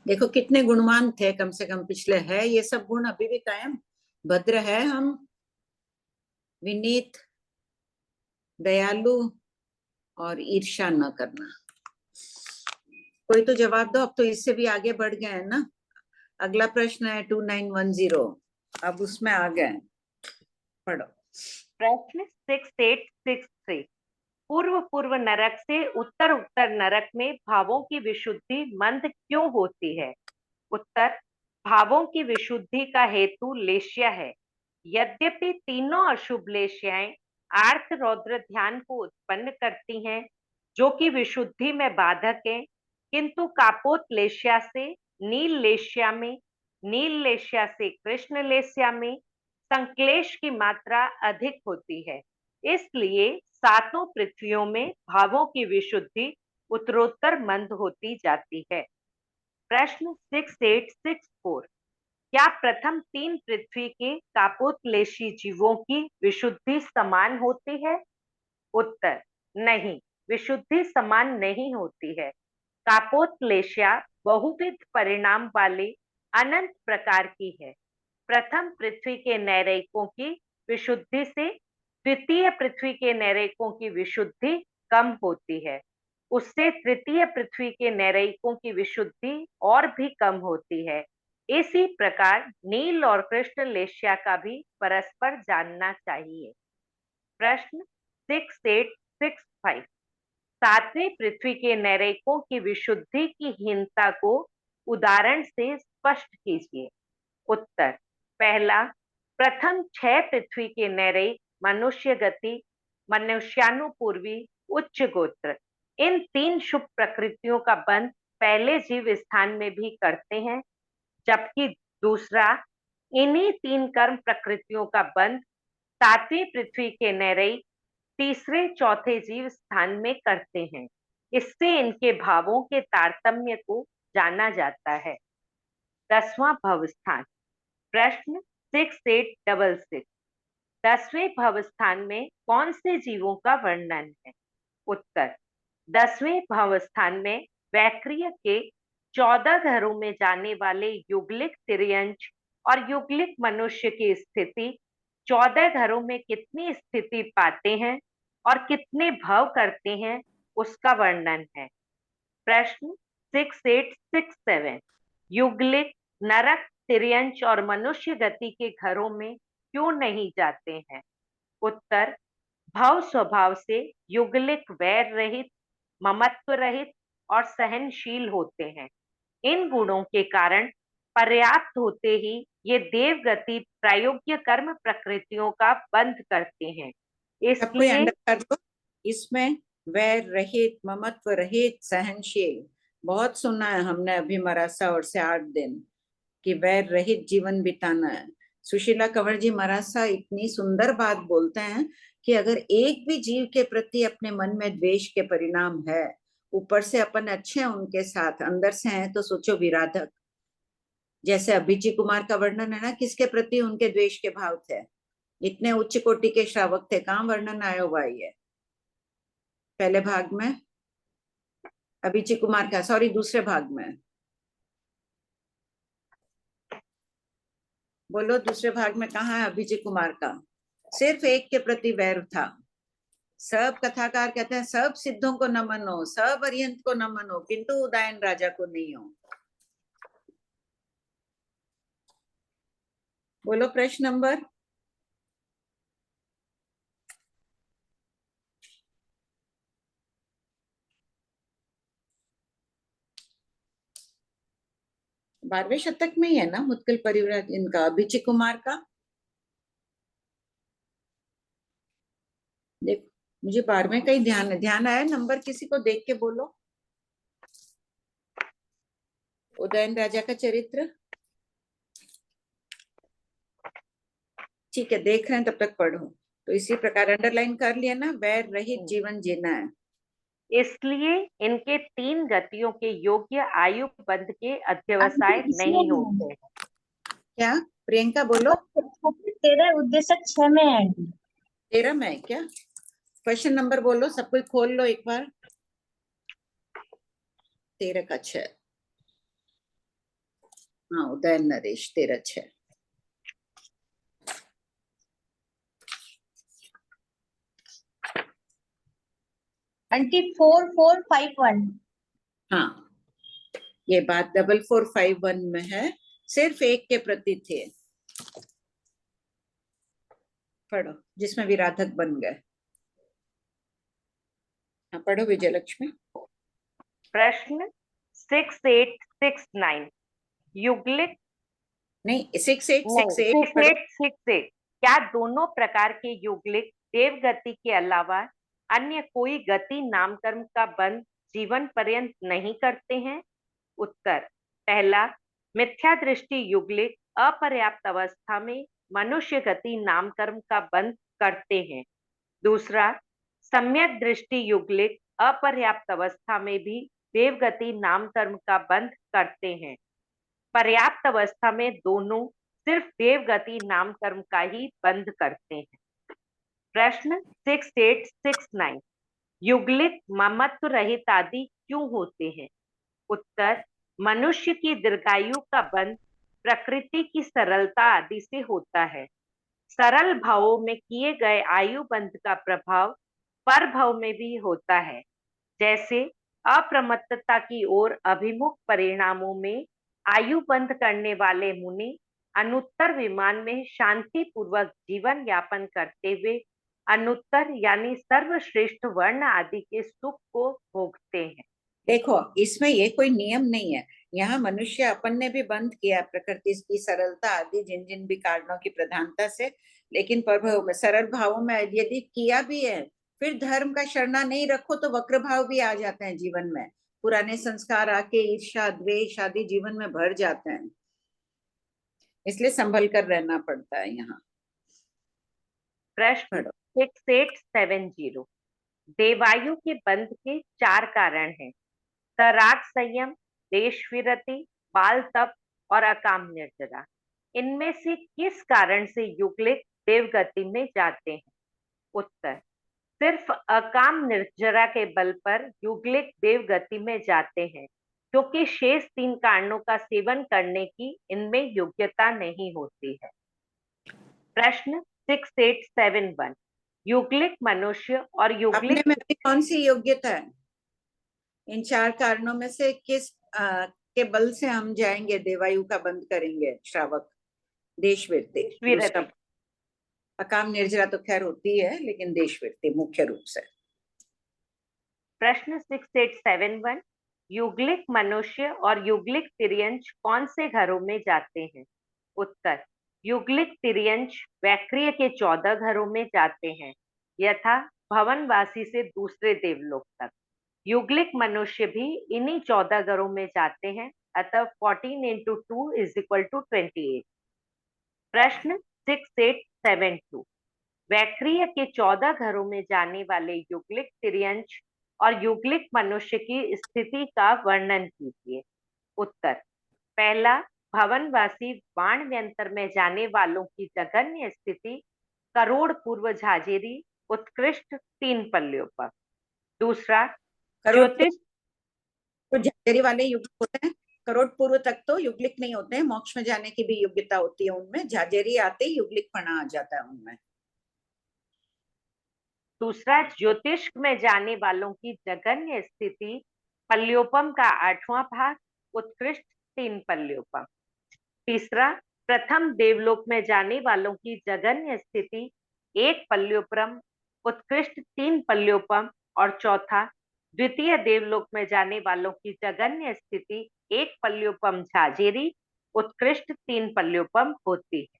देखो कितने गुणवान थे, कम से कम पिछले है ये सब गुण अभी भी कायम। भद्र है हम, विनीत, दयालु और ईर्ष्या न करना। कोई तो जवाब दो, अब तो इससे भी आगे बढ़ गए हैं ना। अगला प्रश्न है 2910, अब उसमें आ गए। पढ़ो। प्रश्न 6863। पूर्व नरक से उत्तर नरक में भावों की विशुद्धि मंद क्यों होती है? उत्तर, भावों की विशुद्धि का हेतु लेश्या है। यद्यपि तीनों अशुभ लेश्याएं आर्थ रौद्र ध्यान को उत्पन्न करती हैं, जो कि विशुद्धि में बाधक है, किंतु कापोत लेश्या से नील लेश्या में, नील लेश्या से कृष्ण लेश्या में संक्लेश की मात्रा अधिक होती है। इसलिए सातों पृथ्वियों में भावों की विशुद्धि उत्तरोत्तर मंद होती जाती है। प्रश्न 6864। क्या प्रथम 3 पृथ्वी के कापोत्क्लेशी जीवों की विशुद्धि समान होती है? उत्तर, नहीं, विशुद्धि समान नहीं होती है। कापोत्क्लेशा बहुविध परिणाम वाले अनंत प्रकार की है। प्रथम पृथ्वी के नैरयिकों की विशुद्धि से द्वितीय पृथ्वी के नैरयिकों की विशुद्धि कम होती है। उससे तृतीय पृथ्वी के नैरयिकों की विशुद्धि और भी कम होती है। इसी प्रकार नील और कृष्ण लेश्या का भी परस्पर जानना चाहिए। प्रश्न 6865। सातवीं पृथ्वी के नैरयिकों की विशुद्धि की हीनता को उदाहरण से स्पष्ट कीजिए। उत्तर, पहला, प्रथम 6 पृथ्वी के नैरयिक मनुष्य गति, मनुष्यानुपूर्वी, उच्च गोत्र, इन 3 शुभ प्रकृतियों का बंध पहले जीव स्थान में भी करते हैं, जबकि दूसरा, इन्हीं 3 कर्म प्रकृतियों का बंध सातवीं पृथ्वी के नैरयिक तीसरे चौथे जीव स्थान में करते हैं। इससे इनके भावों के तारतम्य को जाना जाता है। 10वां भवस्थान। प्रश्न 6866। 10वें भवस्थान में कौन से जीवों का वर्णन है? उत्तर, 10वें भवस्थान में वैक्रिय के 14 घरों में जाने वाले युगलिक तिर्यंश और युगलिक मनुष्य की स्थिति 14 घरों में कितनी स्थिति पाते हैं और कितने भव करते हैं, उसका वर्णन है। प्रश्न 6867। युगलिक नरक, तिर्यंश और मनुष्य गति के घरों में क्यों नहीं जाते हैं? उत्तर, भव स्वभाव से युगलिक वैर रहित, ममत्व रहित और सहनशील होते हैं। इन गुणों के कारण पर्याप्त होते ही ये देव गति प्रायोग्य कर्म प्रकृतियों का बंध करते हैं। इसलिए इसमें वैर रहित, ममत्व रहित, सहनशील बहुत सुना है हमने अभी मरासा और से 8 दिन कि वैर रहित जीवन बिताना है। सुशीला कंवर जी मरासा इतनी सुंदर बात बोलते हैं कि अगर एक भी जीव के प्रति अपने मन में द्वेष के परिणाम है, ऊपर से अपन अच्छे हैं उनके साथ, अंदर से हैं तो सोचो विराधक। जैसे अभिजी कुमार का वर्णन है ना, किसके प्रति उनके द्वेष के भाव थे, इतने उच्च कोटि के श्रावक थे, कहाँ वर्णन आया हुआ है? पहले भाग में अभिजीत कुमार का, सॉरी दूसरे भाग में बोलो, दूसरे भाग में कहाँ है अभिजीत कुमार का? सिर्फ एक के प्रति वैर था। सब कथाकार कहते हैं सब सिद्धों को नमन हो, सब अरिहंत को नमन हो, किंतु उदयन राजा को नहीं हो। बोलो प्रश्न नंबर। बारहवें शतक में ही है ना मुत्कल परिव्राज इनका, अभिजीत कुमार का। देखो मुझे 12वें का ही ध्यान आया, नंबर किसी को देख के बोलो। उदयन राजा का चरित्र ठीक है, देख रहे हैं तब तक पढ़ो। तो इसी प्रकार अंडरलाइन कर लिया ना, वैर रहित जीवन जीना है। इसलिए इनके 3 गतियों के योग्य आयु बंध के अध्यवसाय नहीं होते। क्या प्रियंका बोलो? 13 उद्देश्य 6 में है। 13 में है क्या? क्वेश्चन नंबर बोलो, सब कोई खोल लो एक बार। 13 का 6। हाँ उदयन नरेश 13/6। आंटी 4451। हाँ ये बात 4451 में है, सिर्फ एक के प्रति थे। पढ़ो, जिसमें विराधक बन गए। हाँ पढ़ो विजयलक्ष्मी। प्रश्न 6869 युगलिक नहीं 6868 6868 क्या दोनों प्रकार के युगलिक देवगति के अलावा अन्य कोई गति नामकर्म का बंध जीवन पर्यंत नहीं करते हैं? उत्तर पहला, मिथ्या दृष्टि युगलिक अपर्याप्त अवस्था में मनुष्य गति नामकर्म का बंध करते हैं। दूसरा, सम्यक दृष्टि युगलिक अपर्याप्त अवस्था में भी देवगति नामकर्म का बंध करते हैं। पर्याप्त अवस्था में दोनों सिर्फ देवगति नामकर्म का ही बंध करते हैं। प्रश्न 6869 युगलिक ममत्व रहित आदि क्यों होते हैं? उत्तर मनुष्य की दीर्घायु का बंध प्रकृति की सरलता आदि से होता है। सरल भावों में किए गए आयु बंध का प्रभाव पर भाव में भी होता है। जैसे अप्रमत्तता की ओर अभिमुख परिणामों में आयु बंध करने वाले मुनि अनुत्तर विमान में शांति पूर्वक जीवन यापन करते हुए अनुत्तर यानी सर्वश्रेष्ठ वर्ण आदि के सुख को भोगते हैं। देखो इसमें ये कोई नियम नहीं है, यहाँ मनुष्य अपन ने भी बंद किया प्रकृति की सरलता आदि जिन जिन भी कारणों की प्रधानता से, लेकिन प्रभाव में सरल भावों में यदि किया भी है, फिर धर्म का शरणा नहीं रखो तो वक्र भाव भी आ जाते हैं जीवन में। पुराने संस्कार आके ईर्ष्या द्वेष आदि जीवन में भर जाते हैं, इसलिए संभल कर रहना पड़ता है यहाँ। प्रश्न 6870 देवायु के बंध के 4 कारण हैं। सराग संयम, देश विरति, बाल तप और अकाम निर्जरा। इनमें से किस कारण से युगलिक देवगति में जाते हैं? उत्तर सिर्फ अकाम निर्जरा के बल पर युगलिक देवगति में जाते हैं, क्योंकि शेष 3 कारणों का सेवन करने की इनमें योग्यता नहीं होती है। प्रश्न 6871 युगलिक मनुष्य और युगलिक अपने में भी कौन सी योग्यता है? इन 4 कारणों में से किस के बल से हम जाएंगे, देवायु का बंद करेंगे? श्रावक, देशवृत्ति, अकाम निर्जरा तो खैर होती है, लेकिन देशवृत्ति मुख्य रूप से। प्रश्न 6871 युगलिक मनुष्य और युगलिक तिर्यंच कौन से घरों में जाते हैं? उत्तर युगलिक तिर्यंच वैक्रिय के 14 घरों में जाते हैं, यथा भवनवासी से दूसरे देवलोक तक। युगलिक मनुष्य भी इन्हीं 14 घरों में जाते हैं, अतः 14 into 2 is equal to 28। प्रश्न 6872 वैक्रिय के 14 घरों में जाने वाले युगलिक तिर्यंच और युगलिक मनुष्य की स्थिति का वर्णन कीजिए। उत्तर पहला, भवनवासी बाण व्यंतर में जाने वालों की जघन्य स्थिति करोड़ पूर्व झाजेरी उत्कृष्ट 3 पल्लियों पर। दूसरा, ज्योतिष तो झांझरी वाले युग्लिक होते हैं, करोड़ पूर्व तक तो युग्लिक नहीं होते हैं, मोक्ष में जाने की भी योग्यता होती है उनमें, झांझरी आते ही युग्लिक पना आ जाता है उनमें। दूसरा, ज्योतिष में जाने वालों की जगन्य स्थिति पल्योपम का 8वां भाग, उत्कृष्ट 3 पल्योपम। तीसरा, प्रथम देवलोक में जाने वालों की जगन्य स्थिति 1 पल्योपम, उत्कृष्ट 3 पल्योपम। और चौथा, द्वितीय देवलोक में जाने वालों की जगन्य स्थिति 1 पल्योपम झाझेरी, उत्कृष्ट 3 पल्योपम होती है।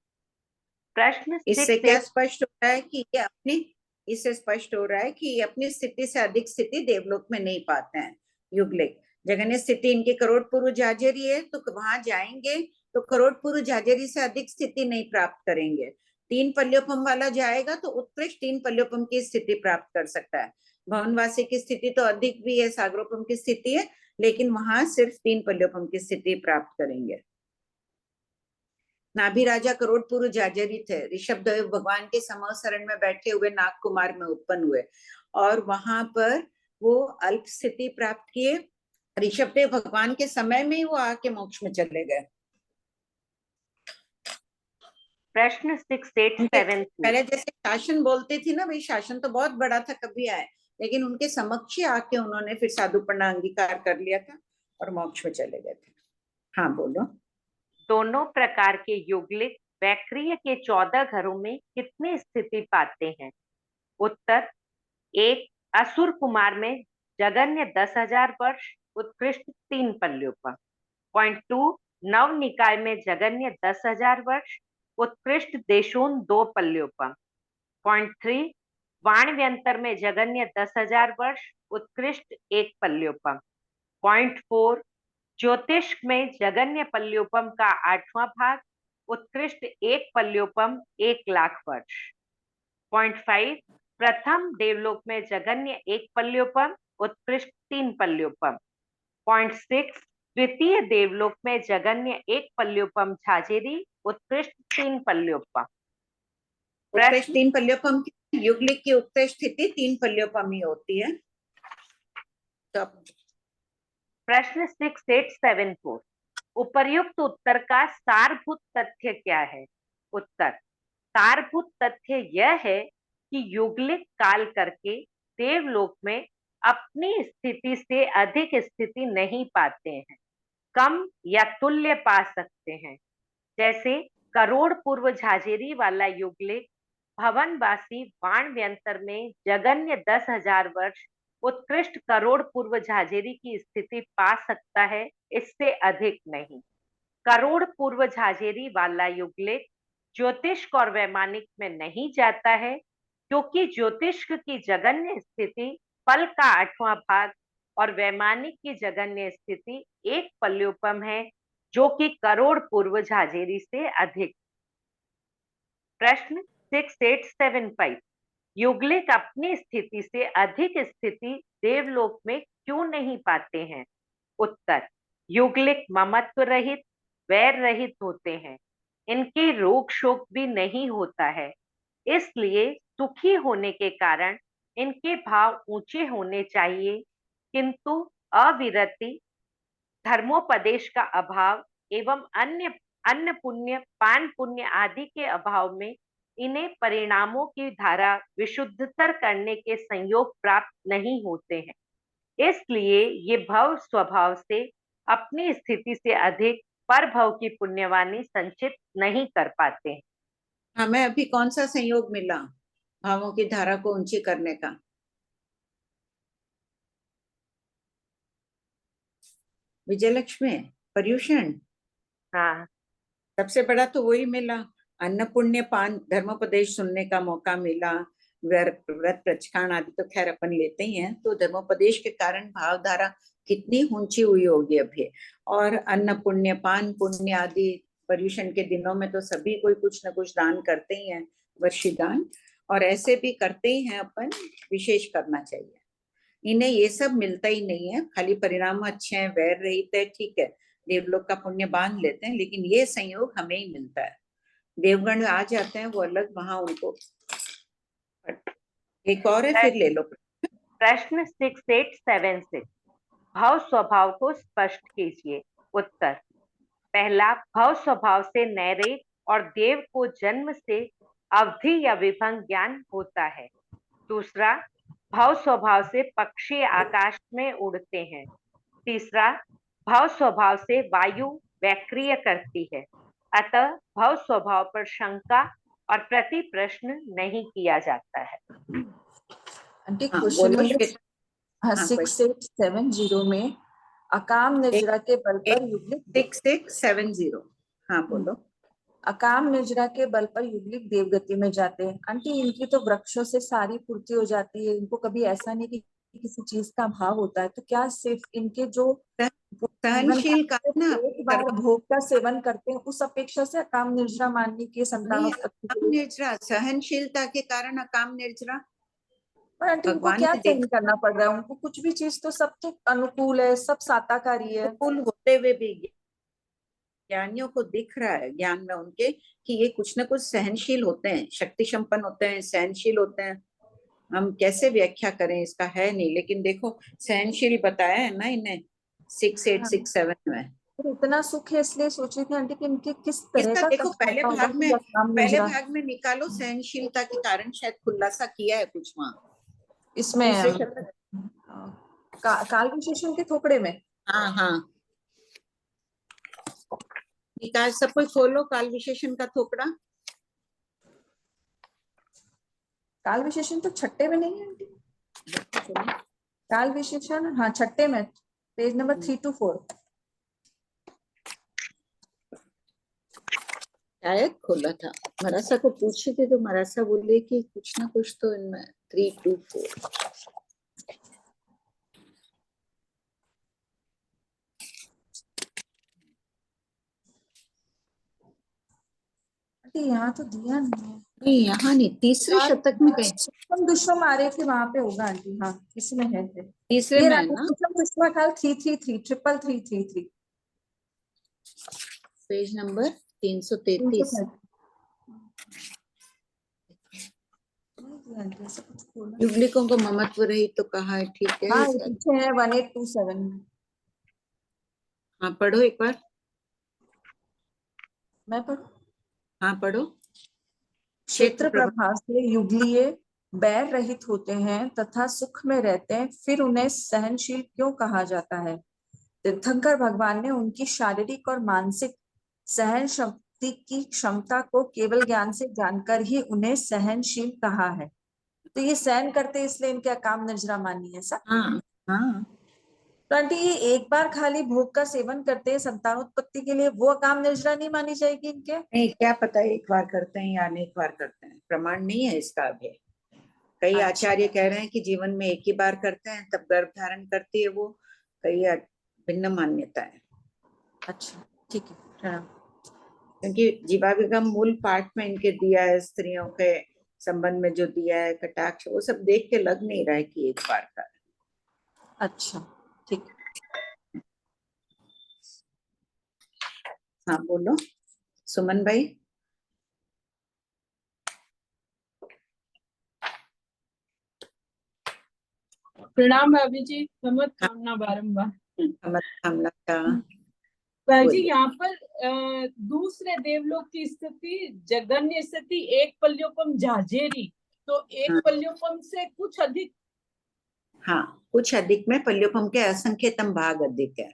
प्रश्न इससे क्या स्पष्ट हो रहा है कि ये अपनी इससे स्पष्ट हो रहा है कि ये अपनी स्थिति से अधिक स्थिति देवलोक में नहीं पाते हैं युग्लिक। जगन्य स्थिति इनके करोड़ पूर्व झाझेरी है, तो वहां जाएंगे तो करोड़ पूर्व झाझेरी से अधिक स्थिति नहीं प्राप्त करेंगे। 3 पल्योपम वाला जाएगा तो उत्कृष्ट 3 पल्योपम की स्थिति प्राप्त कर सकता है। भवनवासी की स्थिति तो अधिक भी है, सागरोपम की स्थिति है, लेकिन वहां सिर्फ 3 पल्योपम की स्थिति प्राप्त करेंगे। नाभि राजा करोड़ पूर्व झाझेरी थे, ऋषभदेव भगवान के समूह शरण में बैठे हुए नाग कुमार में उत्पन्न हुए और वहां पर वो अल्प स्थिति प्राप्त किए। ऋषभदेव भगवान के समय में ही वो आके मोक्ष में चले गए। प्रश्न 687 पहले जैसे शासन बोलते थे ना, भाई शासन तो बहुत बड़ा था, कभी आए, लेकिन उनके समक्ष आके उन्होंने फिर साधुपना अंगीकार कर लिया था और मोक्ष में चले गए थे। हाँ बोलो। दोनों प्रकार के युग्लिक वैक्रिय के 14 घरों में कितनी स्थिति पाते हैं? उत्तर, 1 असुर कुमार में जगन्य 10,000 वर्ष, उत्कृष्ट 3 पल्योपम। पॉइंट 2, नव निकाय में जगन्य 10,000 वर्ष, उत्कृष्ट देशोन 2 पल्योपम। पॉइंट 3, वाणव्यंतर में जगन्य 10,000 वर्ष, उत्कृष्ट 1 पल्योपम। पॉइंट 4, ज्योतिष में जगन्य पल्योपम का 8वां भाग, उत्कृष्ट 1 पल्योपम 1,00,000 वर्ष। पॉइंट 5, प्रथम देवलोक में जगन्य 1 पल्योपम, उत्कृष्ट 3 पल्योपम। पॉइंट 6, द्वितीय देवलोक में जगन्य 1 पल्योपम झाझेरी, उत्कृष्ट 3 पल्योपम। उत्कृष्ट 3 पल्योपम की युग्लिक की उत्कृष्ट स्थिति 3 पल्योपम ही होती है। तो प्रश्न 6874, उपर्युक्त उत्तर का सारभूत तथ्य क्या है? उत्तर, सारभूत तथ्य यह है कि युग्लिक काल करके देवलोक में अपनी स्थिति से अधिक स्थिति नहीं पाते हैं, कम या तुल्य पा सकते हैं। जैसे करोड़ पूर्व झाझेरी वाला युग्लिक भवनवासी वाणव्यंतर में जगन्य 10,000 वर्ष, उत्कृष्ट करोड़ पूर्व झाझेरी की स्थिति पा सकता है, इससे अधिक नहीं। करोड़ पूर्व झाझेरी वाला युग्लिक ज्योतिष और वैमानिक में नहीं जाता है, क्योंकि ज्योतिष की जगन्य स्थिति पल का 8वां भाग और वैमानिक की जगन्य स्थिति 1 पल्योपम है, जो कि करोड़ पूर्व झाझेरी से अधिक। प्रश्न 6875, युग्लिक अपनी स्थिति से अधिक स्थिति देवलोक में क्यों नहीं पाते हैं? उत्तर, युग्लिक ममत्व रहित, वैर रहित होते हैं, इनके रोग शोक भी नहीं होता है, इसलिए सुखी होने के कारण इनके भाव ऊंचे होने चाहिए, किंतु अविरति, धर्मोपदेश का अभाव एवं अन्न पुण्य, पान पुण्य आदि के अभाव में इन्हें परिणामों की धारा विशुद्धतर करने के संयोग प्राप्त नहीं होते हैं, इसलिए ये भव स्वभाव से अपनी स्थिति से अधिक पर भव की पुण्यवानी संचित नहीं कर पाते हैं। हमें अभी कौन सा संयोग मिला भावों की धारा को ऊंची करने का? विजयलक्ष्मी, पर्यूषण। हाँ, सबसे बड़ा तो वही मिला, अन्न पुण्य पान धर्मोपदेश सुनने का मौका मिला, व्रत प्रचकान आदि तो खैर अपन लेते ही हैं, तो धर्मोपदेश के कारण भावधारा कितनी ऊंची हुई होगी अभी। और अन्न पुण्य, पान पुण्य आदि, पर्यूषण के दिनों में तो सभी कोई कुछ न कुछ दान करते ही हैं, वर्षी दान, और ऐसे भी करते ही हैं, अपन विशेष करना चाहिए। इन्हें ये सब मिलता ही नहीं है, खाली परिणाम अच्छे हैं, वैर रहित है, ठीक है, देवलोक का पुण्य बांध लेते हैं, लेकिन ये संयोग हमें ही मिलता है। देवगण आ जाते हैं वो अलग, वहां उनको। एक और है, फिर ले लो। प्रश्न 6876, भव स्वभाव को स्पष्ट कीजिए। उत्तर, पहला, भव स्वभाव से नैरेक और देव को जन्म से अवधि या विभंग ज्ञान होता है। दूसरा, भव स्वभाव से पक्षी आकाश में उड़ते हैं। तीसरा, भव स्वभाव से वायु वैक्रिय करती है। अतः भव स्वभाव पर शंका और प्रति प्रश्न नहीं किया जाता है। आंटी हाँ, क्वेश्चन बोलो नंबर श्वेता। हाँ, 6870 में अकाम निर्जरा के बल पर युग्लिक 6670। हाँ बोलो। अकाम निर्जरा के बल पर युग्लिक देवगति में जाते हैं। आंटी इनकी तो वृक्षों से सारी पूर्ति हो जाती है, इनको कभी ऐसा नहीं कि किसी चीज का अभाव होता है, तो क्या सिर्फ इनके जो सहनशील का ना एक बार भोग का सेवन करते हैं उस अपेक्षा से अकाम निर्जरा मानने की संतानोत्पत्ति अकाम निर्जरा, सहनशीलता के कारण अकाम निर्जरा। पर आंटी उनको भगवान क्या ने सहन करना पड़ रहा है? उनको कुछ भी चीज तो सब तो अनुकूल है, सब साताकारी है। अनुकूल होते हुए भी ज्ञानियों को दिख रहा है ज्ञान में उनके कि ये कुछ न कुछ सहनशील होते हैं, शक्ति संपन्न होते हैं, सहनशील होते हैं। हम कैसे व्याख्या करें इसका, है नहीं, लेकिन देखो सहनशील बताया है ना इन्हें 6867 में। तो इतना सुख है, इसलिए सोच रही थी आंटी कि इनके किस तरह इसका का देखो कष्ट होता होगा कि अकाम निर्जरा पहले भाग में निकालो, सहनशीलता के कारण शायद खुलासा किया है कुछ वहाँ इसमें दूसरे शब्द। काल विशेषण के थोपड़े में। हाँ हाँ, निकाल, सब कोई खोलो काल विशेषण का थोपड़ा। काल विशेषण तो छठे में नहीं है आंटी। काल विशेषण हाँ छठे में, पेज नंबर 324। शायद खोला था, मरासा को पूछे थे तो मरासा बोले कि कुछ ना कुछ तो इनमें 324। यहाँ तो दिया नहीं है। नहीं यहाँ नहीं, तीसरे शतक में कहीं दुष्म आ रहे थे वहां पे होगा आंटी। हाँ इसमें है तीसरे में है ना, दुष्म काल 333 पेज नंबर 333। युगलिकों को ममत्व रही तो कहा है, ठीक है। हाँ पीछे है 1827 में। हाँ पढ़ो एक बार। मैं पढ़ू? हाँ पढ़ो। क्षेत्र प्रभाव से युगलीय बैर रहित होते हैं तथा सुख में रहते हैं, फिर उन्हें सहनशील क्यों कहा जाता है? तीर्थंकर भगवान ने उनकी शारीरिक और मानसिक सहन शक्ति की क्षमता को केवल ज्ञान से जानकर ही उन्हें सहनशील कहा है। तो ये सहन करते इसलिए इनके अकाम निर्जरा मानी है सर। हाँ हाँ, तो आंटी ये एक बार खाली भोग का सेवन करते हैं संतानोत्पत्ति के लिए, वो अकाम निर्जरा नहीं मानी जाएगी इनके? नहीं, क्या पता एक बार करते हैं या अनेक बार करते हैं, प्रमाण नहीं है इसका अभी। कई आचार्य कह रहे हैं कि जीवन में एक ही बार करते हैं तब गर्भ धारण करती है वो, कई भिन्न मान्यता है। अच्छा ठीक है। क्योंकि जीवाभिगम मूल पाठ में इनके दिया है, स्त्रियों के संबंध में जो दिया है कटाक्ष, वो सब देख के लग नहीं रहा है कि एक बार का। अच्छा ठीक। हाँ बोलो सुमन भाई। प्रणाम भाभी जी, समझ कामना बारंबार। जी यहाँ पर दूसरे देवलोक की स्थिति जगन्य स्थिति एक पल्योपम झाझेरी, तो एक पल्योपम से कुछ अधिक। हाँ कुछ अधिक में पल्योपम के असंख्यतम भाग अधिक है।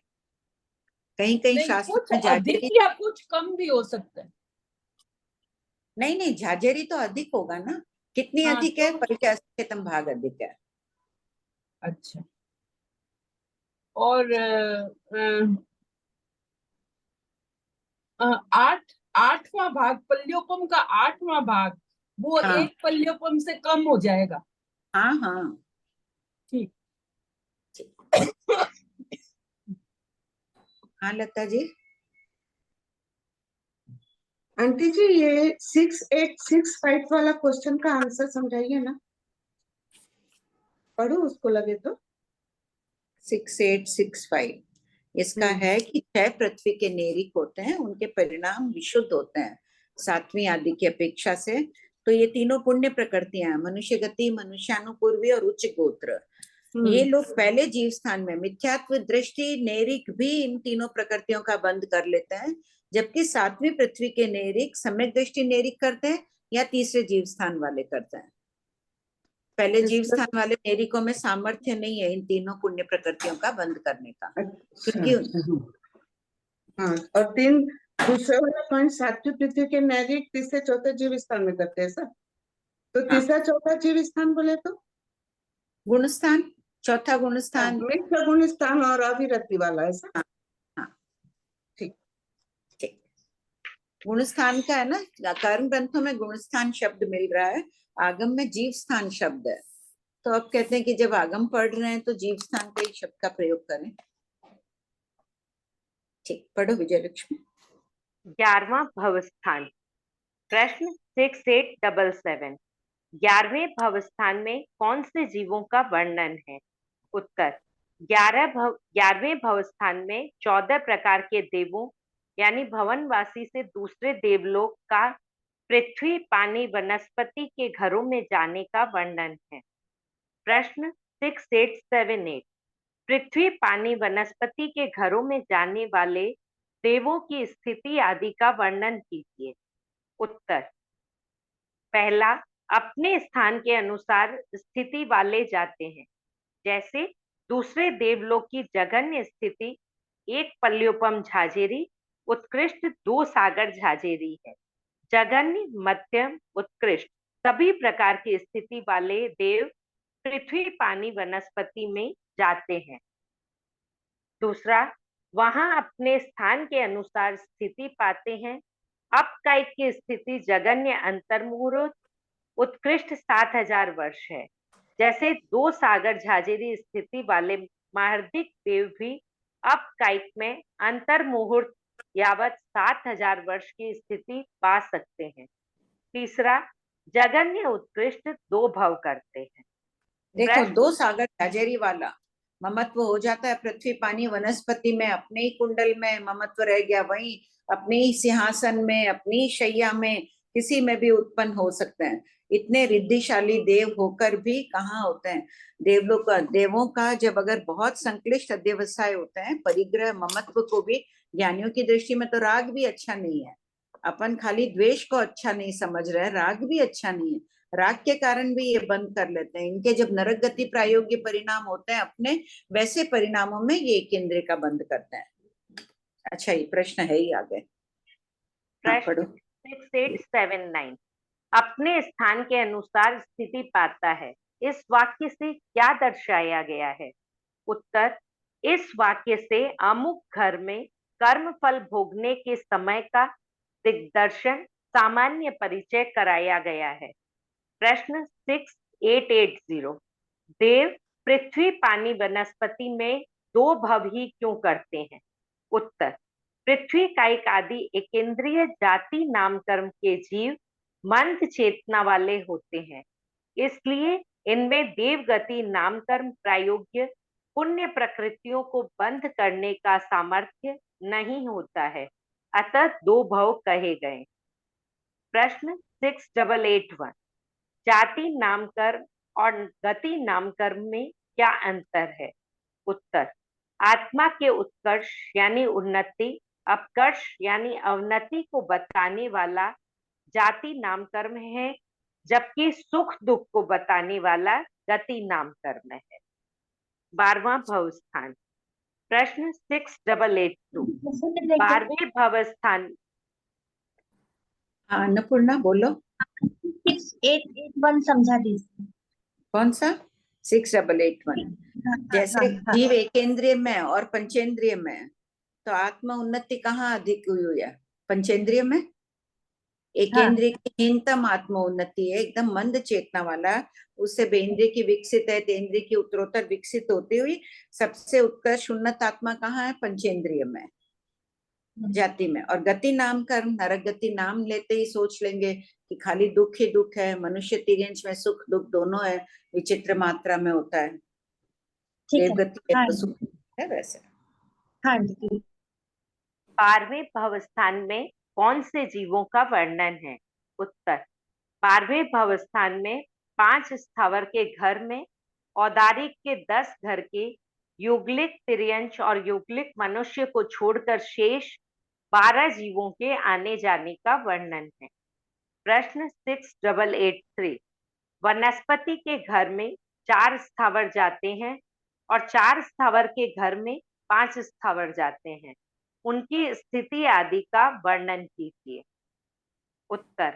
कहीं कहीं शास्त्र में अधिक या कुछ कम भी हो सकता है। नहीं नहीं, झाझेरी तो अधिक होगा ना, कितनी अधिक है? पल के असंख्यतम भाग अधिक है। अच्छा, और 8वां भाग पल्योपम का 8वां भाग वो एक पल्योपम से कम हो जाएगा। हाँ हाँ ठीक। हाँ लता जी। आंटी जी ये 6865 वाला क्वेश्चन का आंसर समझाइए ना, पढ़ो उसको लगे तो। 6865 इसका है कि 6 पृथ्वी के नेरिक होते हैं, उनके परिणाम विशुद्ध होते हैं 7वीं आदि की अपेक्षा से। तो ये तीनों पुण्य प्रकृतियां हैं, मनुष्य गति, मनुष्यानुपूर्वी और उच्च गोत्र। ये लोग पहले जीव स्थान में मिथ्यात्व, दृष्टि, नेरिक भी इन तीनों प्रकृतियों का बंद कर लेते हैं, जबकि सातवीं पृथ्वी के नेरिक सम्यक दृष्टि नेरिक करते हैं या तीसरे जीव स्थान वाले करते हैं। पहले जीव स्थान वाले नेरिकों में सामर्थ्य नहीं है इन तीनों पुण्य प्रकृतियों का बंद करने का, क्योंकि हाँ, और तीन दूसरे वाला पॉइंट सातवीं पृथ्वी के नैरिक तीसरे चौथे जीव स्थान में करते हैं सर। तो तीसरा चौथा जीव स्थान बोले तो गुण स्थान, चौथा गुण स्थान, मित्र गुण स्थान और अभिरति वाला है सर। ठीक ठीक। गुण स्थान का है ना, कर्म ग्रंथों में गुण स्थान शब्द मिल रहा है, आगम में जीव स्थान शब्द है। तो अब कहते हैं कि जब आगम पढ़ रहे हैं तो जीव स्थान के ही शब्द का प्रयोग करें। ठीक, पढ़ो विजयलक्ष्मी। 11वां भवस्थान। प्रश्न 6877। 11वें भवस्थान में कौन से जीवों का वर्णन है? उत्तर 11वें भवस्थान में 14 प्रकार के देवों यानी भवनवासी से दूसरे देवलोक का पृथ्वी, पानी, वनस्पति के घरों में जाने का वर्णन है। प्रश्न 6878। पृथ्वी, पानी, वनस्पति के घरों में जाने वाले देवों की स्थिति आदि का वर्णन कीजिए। उत्तर पहला, अपने स्थान के अनुसार स्थिति वाले जाते हैं, जैसे दूसरे देवलोक की जघन्य स्थिति एक पल्योपम झाझेरी, उत्कृष्ट 2 सागर झाझेरी है। जघन्य, मध्यम, उत्कृष्ट सभी प्रकार की स्थिति वाले देव पृथ्वी, पानी, वनस्पति में जाते हैं। दूसरा, वहां अपने स्थान के अनुसार स्थिति पाते हैं। अपकायिक की स्थिति जघन्य, अंतर्मुहूर्त, उत्कृष्ट 7000 वर्ष है। जैसे 2 सागर झाझेरी स्थिति वाले महार्दिक देव भी अपकायिक में अंतर्मुहूर्त यावत 7000 वर्ष की स्थिति पा सकते हैं। तीसरा, जघन्य, उत्कृष्ट 2 भव करते हैं। देखो, 2 सागर झाझेरी वाला ममत्व हो जाता है पृथ्वी, पानी, वनस्पति में, अपने ही कुंडल में ममत्व रह गया, वहीं अपने ही सिंहासन में, अपनी शैया में, किसी में भी उत्पन्न हो सकते हैं। इतने रिद्धिशाली देव होकर भी कहाँ होते हैं? देवों का जब अगर बहुत संक्लिष्ट अध्यवसाय होते हैं, परिग्रह ममत्व को भी, ज्ञानियों की दृष्टि में तो राग भी अच्छा नहीं है। अपन खाली द्वेष को अच्छा नहीं समझ रहे, राग भी अच्छा नहीं है। राग के कारण भी ये बंद कर लेते हैं। इनके जब नरक गति प्रायोग्य परिणाम होते हैं अपने, वैसे परिणामों में ये केंद्र का बंद करते हैं। अच्छा, ये प्रश्न है ही आगे। प्रश्न 6879। अपने स्थान के अनुसार स्थिति पाता है, इस वाक्य से क्या दर्शाया गया है? उत्तर, इस वाक्य से अमुक घर में कर्म फल भोगने के समय का दिग्दर्शन, सामान्य परिचय कराया गया है। प्रश्न 6880। देव पृथ्वी, पानी, वनस्पति में 2 भव ही क्यों करते हैं? उत्तर, पृथ्वी, कायिक आदि एकेंद्रीय जाति नामकर्म के जीव मंद चेतना वाले होते हैं, इसलिए इनमें देवगति नामकर्म प्रायोग्य पुण्य प्रकृतियों को बंद करने का सामर्थ्य नहीं होता है, अतः 2 भव कहे गए। प्रश्न 6881। जाति नामकर्म और गति नामकर्म में क्या अंतर है? उत्तर, आत्मा के उत्कर्ष यानी उन्नति, अपकर्ष यानी अवनति को बताने वाला जाति नामकर्म है, जबकि सुख दुख को बताने वाला गति नामकर्म है। 12वां भवस्थान। प्रश्न 6882। 12वें भवस्थान। अन्नपूर्णा बोलो। 6881 समझा दीजिए। कौन सा? 6881। जैसे जीव एकेंद्रिय में और पंचेंद्रिय में, तो आत्मा उन्नति कहाँ अधिक हुई है? पंचेंद्रिय में। एकेंद्रिय की हीनतम आत्मा उन्नति है, एकदम मंद चेतना वाला, उससे बेंद्रिय की विकसित है, तेंद्रिय की उत्तरोत्तर विकसित होती हुई सबसे उत्कर्ष उन्नत आत्मा कहाँ है? पंचेंद्रिय में, जाति में। और गति नाम कर्म, नरक गति नाम लेते ही सोच लेंगे कि खाली दुख ही दुख है। मनुष्य तिर्यंश में सुख दुख दोनों है, विचित्र मात्रा में होता है। देवगति है तो सुख है वैसे। हाँ जी। 12वें भवस्थान में कौन से जीवों का वर्णन है? उत्तर, 12वें भवस्थान में 5 स्थावर के घर में औदारिक के 10 घर के युगलिक तिर्यंश और युगलिक मनुष्य को छोड़कर शेष 12 जीवों के आने जाने का वर्णन है। प्रश्न 6883। वनस्पति के घर में 4 स्थावर जाते हैं और 4 स्थावर के घर में 5 स्थावर जाते हैं, उनकी स्थिति आदि का वर्णन कीजिए। उत्तर,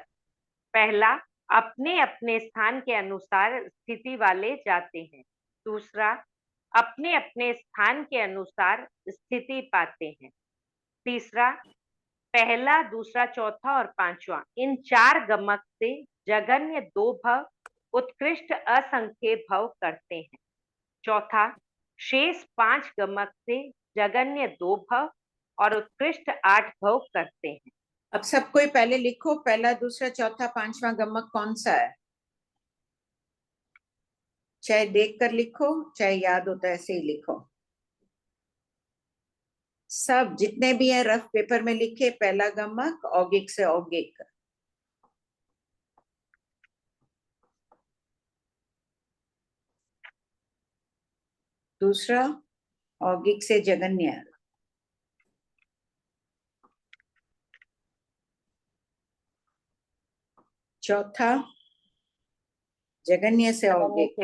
पहला, अपने अपने स्थान के अनुसार स्थिति वाले जाते हैं। दूसरा, अपने अपने स्थान के अनुसार स्थिति पाते हैं। तीसरा, पहला, दूसरा, चौथा और पांचवा, इन 4 गमक से जगन्य 2 भव उत्कृष्ट असंख्य भव करते हैं। चौथा, शेष 5 गमक से जगन्य 2 भव और उत्कृष्ट 8 भव करते हैं। अब सब कोई पहले लिखो, पहला, दूसरा, चौथा, पांचवा गमक कौन सा है? चाहे देख कर लिखो, चाहे याद होता है ऐसे ही लिखो। सब जितने भी हैं रफ पेपर में लिखे। पहला गमक औगिक से औगिक, दूसरा औगिक से जगन्य, चौथा जगन्य से औगिक,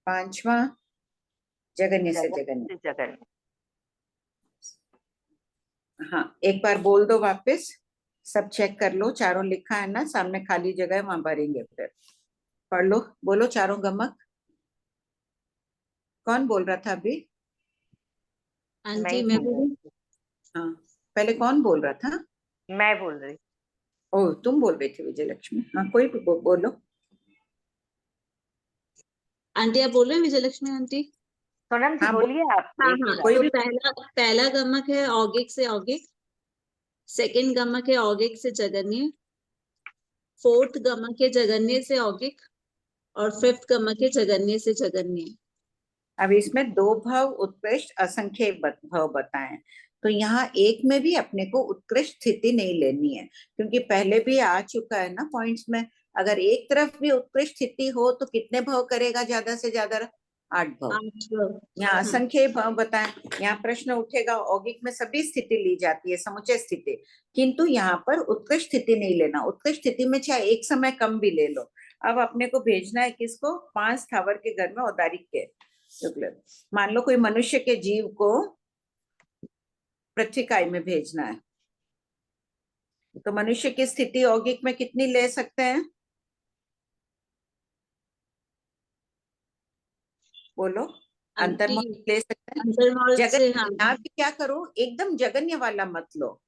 पांचवा जगन्य से जगन्य। हाँ, एक बार बोल दो वापस, सब चेक कर लो। चारों लिखा है ना, सामने खाली जगह है, वहां भरेंगे। फिर पढ़ लो, बोलो चारों गमक। कौन बोल रहा था अभी? आंटी मैं बोलूं? हाँ, पहले कौन बोल रहा था? मैं बोल रही। ओ, तुम बोल रही थी विजयलक्ष्मी। हाँ, कोई भी बोलो। आंटी आप बोल रहे हैं विजयलक्ष्मी आंटी? सोनम जी बोलिए आप। हाँ हाँ, तो पहला गमक है औगिक से औगिक, सेकंड गमक है औगिक से जगन्य, फोर्थ गमक है जगन्य से औगिक और फिफ्थ गमक है जगन्य से जगन्य। अब इसमें 2 भव उत्कृष्ट असंख्य भव बताएं, तो यहाँ एक में भी अपने को उत्कृष्ट स्थिति नहीं लेनी है, क्योंकि पहले भी आ चुका है ना पॉइंट्स में। अगर एक तरफ भी उत्कृष्ट स्थिति हो तो कितने भव करेगा? ज्यादा से ज्यादा 8 भव। यहाँ असंख्य भव बताएं। यहाँ प्रश्न उठेगा, औगिक में सभी स्थिति ली जाती है, समुचय स्थिति, किंतु यहाँ पर उत्कृष्ट स्थिति नहीं लेना। उत्कृष्ट स्थिति में चाहे एक समय कम भी ले लो। अब अपने को भेजना है किसको? 5 स्थावर के घर में औदारिक के युगल। मान लो कोई मनुष्य के जीव को पृथ्वी इकाई में भेजना है, तो मनुष्य की स्थिति औगिक में कितनी ले सकते हैं? बोलो। अंतर्मौल ले सकते हैं। यहाँ भी क्या करो, एकदम जगन्य वाला मत लो।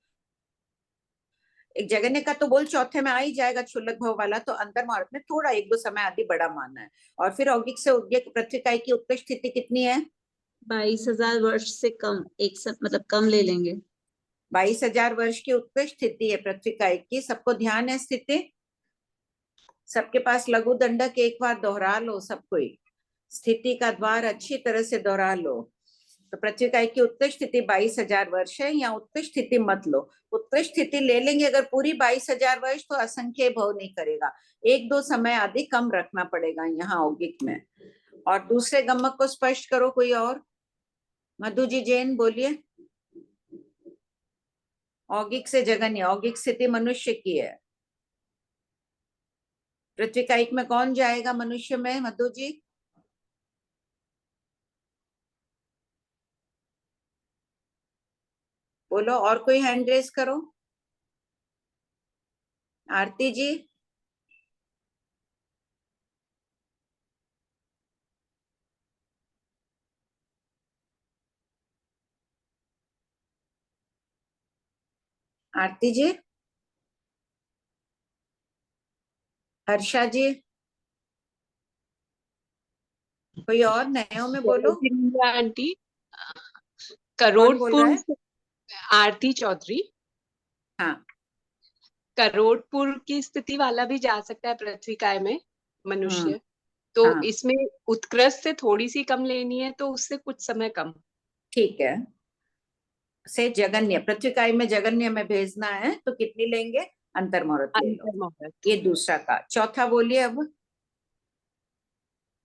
एक जगन्य का तो बोल चौथे में आ ही जाएगा, क्षुल्लक भव वाला तो अंतर्मौल में थोड़ा 1-2 समय आदि बड़ा मानना है। और फिर औगिक से औगिक पृथ्वी इकाई की उत्कृष्ट स्थिति कितनी है? 22,000 वर्ष से कम, मतलब कम ले लेंगे। 22,000 वर्ष की उत्कृष्ट स्थिति है पृथ्वी इकाई की। सबको ध्यान है स्थिति? सबके पास लघु दंडक एक बार दोहरा लो। सब कोई स्थिति का द्वार अच्छी तरह से दोहरा लो। तो पृथ्वी इकाई की उत्कृष्ट स्थिति 22,000 वर्ष है। या उत्कृष्ट स्थिति मत लो। उत्कृष्ट स्थिति ले लेंगे अगर पूरी 22,000 वर्ष, तो असंख्य भव नहीं करेगा, 1-2 समय आदि कम रखना पड़ेगा यहाँ औगिक में। और दूसरे गमक को स्पष्ट करो कोई और। मधु जी जैन बोलिए। औगिक से जगन्य, औगिक स्थिति मनुष्य की है। पृथ्वी इकाई में कौन जाएगा मनुष्य में? मधु जी। बोलो, और कोई हैंड रेस करो। आरती जी। आरती जी। हर्षा जी। कोई और नयो में बोलो। आंटी करोड़पुर। आरती चौधरी। हाँ, करोड़पुर की स्थिति वाला भी जा सकता है पृथ्वी इकाई में मनुष्य। तो हाँ। इसमें उत्कृष्ट से थोड़ी सी कम लेनी है, तो उससे कुछ समय कम। ठीक है। से जगन्य, पृथ्वी इकाई में जगन्य में भेजना है तो कितनी लेंगे? अंतर मुहूर्त ले लो। अंतर मुहूर्त। ये दूसरा का। चौथा बोलिए अब।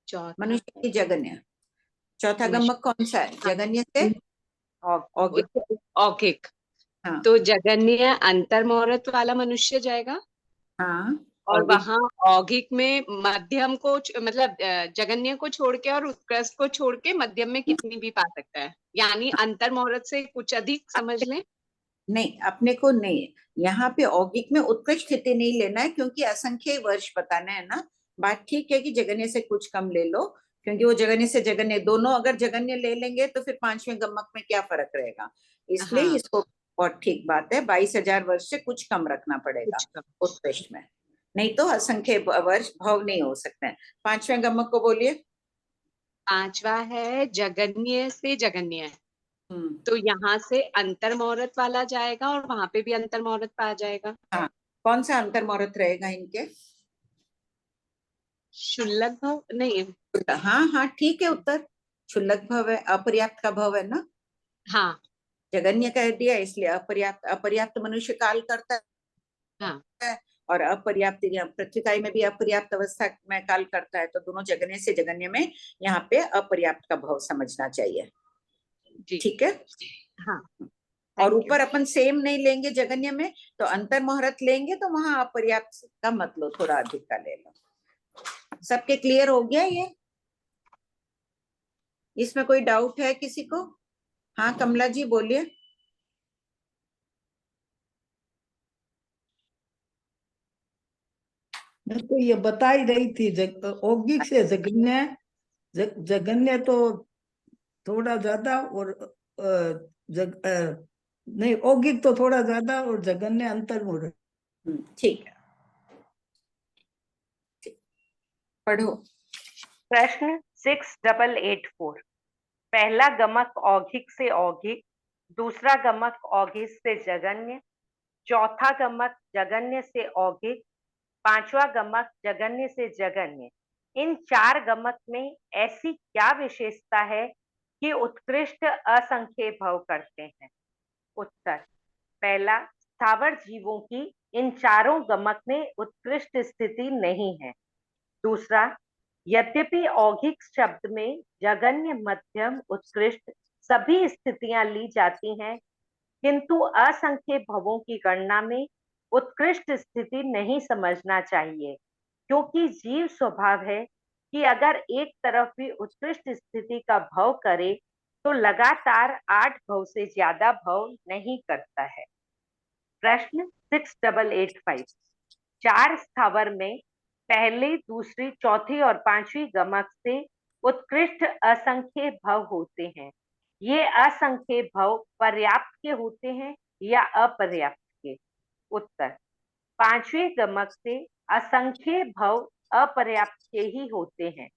चौथा मनुष्य की जगन्य। चौथा मनुष्य- गमक कौन सा है? जगन्य से औगिक। औगिक। हाँ तो जगन्य अंतर मुहूर्त वाला मनुष्य जाएगा। हाँ। और औगिक। वहां औगिक में मध्यम को मतलब जगन्य को छोड़ के और उत्कृष्ट को छोड़ के मध्यम में कितनी भी पा सकता है, यानी अंतर मुहूर्त से कुछ अधिक समझ लें। नहीं, अपने को नहीं, यहाँ पे औगिक में उत्कृष्ट स्थिति नहीं लेना है, क्योंकि असंख्य वर्ष बताना है ना। बात ठीक है कि जगन्य से कुछ कम ले लो, क्योंकि वो जगन्य से जगन्य दोनों अगर जगन्य ले लेंगे तो फिर पांचवें गमक में क्या फर्क रहेगा। इसलिए हाँ। इसको बहुत ठीक बात है, 22,000 वर्ष से कुछ कम रखना पड़ेगा कुछ कम। उत्कृष्ट में, नहीं तो असंख्य वर्ष भव नहीं हो सकते हैं। पांचवें गमक को बोलिए। पांचवा है जगन्य से जगन्य। तो यहाँ से अंतर मुहूर्त वाला जाएगा और वहां पे भी अंतर मुहूर्त पा जाएगा। हाँ, कौन सा अंतर मुहूर्त रहेगा इनके? शुल्लक भव नहीं। हाँ हाँ ठीक है, उत्तर क्षुल्लक भव है, अपर्याप्त का भव है ना। हाँ। जगन्य कह दिया इसलिए अपर्याप्त। अपर्याप्त मनुष्य काल करता है। हाँ। और अपर्याप्त पृथ्वीकाय में भी अपर्याप्त अवस्था में काल करता है, तो दोनों जगन्य से जगन्य में यहाँ पे अपर्याप्त का भव समझना चाहिए। ठीक है। हाँ। और ऊपर अपन सेम नहीं लेंगे जगन्य में, तो अंतर मुहूर्त लेंगे तो वहां अपर्याप्त का मत लो, थोड़ा अधिक का ले लो। सबके क्लियर हो गया ये? इसमें कोई डाउट है किसी को? हाँ कमला जी बोलिए। मैं तो ये बता ही रही थी, औगिक से जगन्य। जगन्य तो थोड़ा ज्यादा और नहीं, औगिक तो थोड़ा ज्यादा और जगन्य अंतर मुहूर्त। ठीक है, पढ़ो। प्रश्न 6884। पहला गमक औगिक से औगिक, दूसरा गमक औगिक से जगन्य, चौथा गमक जगन्य से औगिक, पांचवा गमक जगन्य से जगन्य। इन चार गमक में ऐसी क्या विशेषता है कि उत्कृष्ट असंख्य भव करते हैं? उत्तर। पहला, स्थावर जीवों की इन चारों गमक में उत्कृष्ट स्थिति नहीं है। दूसरा, यद्यपि औगिक शब्द में जगन्य, मध्यम, उत्कृष्ट सभी स्थितियां ली जाती हैं, किंतु असंख्य भवों की गणना में उत्कृष्ट स्थिति नहीं समझना चाहिए, क्योंकि जीव स्वभाव है कि अगर एक तरफ भी उत्कृष्ट स्थिति का भव करे तो लगातार 8 भव से ज्यादा भव नहीं करता है। प्रश्न 6885। चार स्थावर में पहली, दूसरी, चौथी और पांचवी गमक से उत्कृष्ट असंख्य भव होते हैं। ये असंख्य भव पर्याप्त के होते हैं या अपर्याप्त के? उत्तर। पांचवें गमक से असंख्य भव अपर्याप्त के ही होते हैं।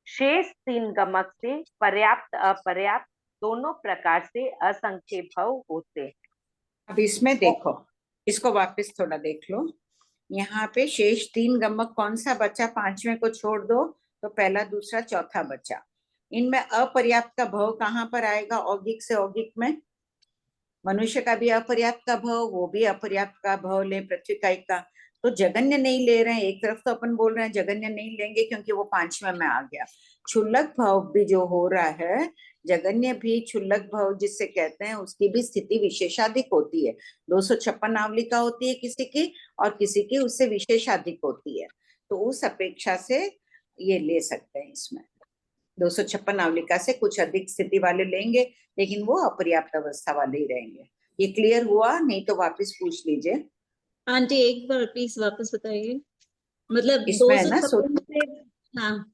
शेष तीन गमक से पर्याप्त, अपर्याप्त दोनों प्रकार से असंख्य भव होते हैं। अब इसमें देखो, इसको वापस थोड़ा देख लो। यहाँ पे शेष तीन गमक कौन सा बचा? पांचवें को छोड़ दो तो पहला, दूसरा, चौथा बचा। इनमें अपर्याप्त का भव कहाँ पर आएगा? औगिक से औगिक में। मनुष्य का भी अपर्याप्त का भव, वो भी अपर्याप्त का भव ले पृथ्वी का। तो जगन्य नहीं ले रहे हैं। एक तरफ तो अपन बोल रहे हैं जगन्य नहीं लेंगे क्योंकि वो पांचवें में आ गया। क्षुल्लक भव भी जो हो रहा है, जगन्य भी क्षुल्लक भव जिससे कहते हैं, उसकी भी स्थिति विशेषाधिक होती है। 256 आवलिका होती है किसी की, और किसी की उससे विशेषाधिक होती है। तो उस अपेक्षा से ये ले सकते हैं। इसमें 256 आवलिका से कुछ अधिक स्थिति वाले लेंगे, लेकिन वो अपर्याप्त अवस्था वाले ही रहेंगे। ये क्लियर हुआ? नहीं तो वापस पूछ लीजिए। आंटी एक बार प्लीज वापस बताइए, मतलब इसमें है ना 256 से। हाँ,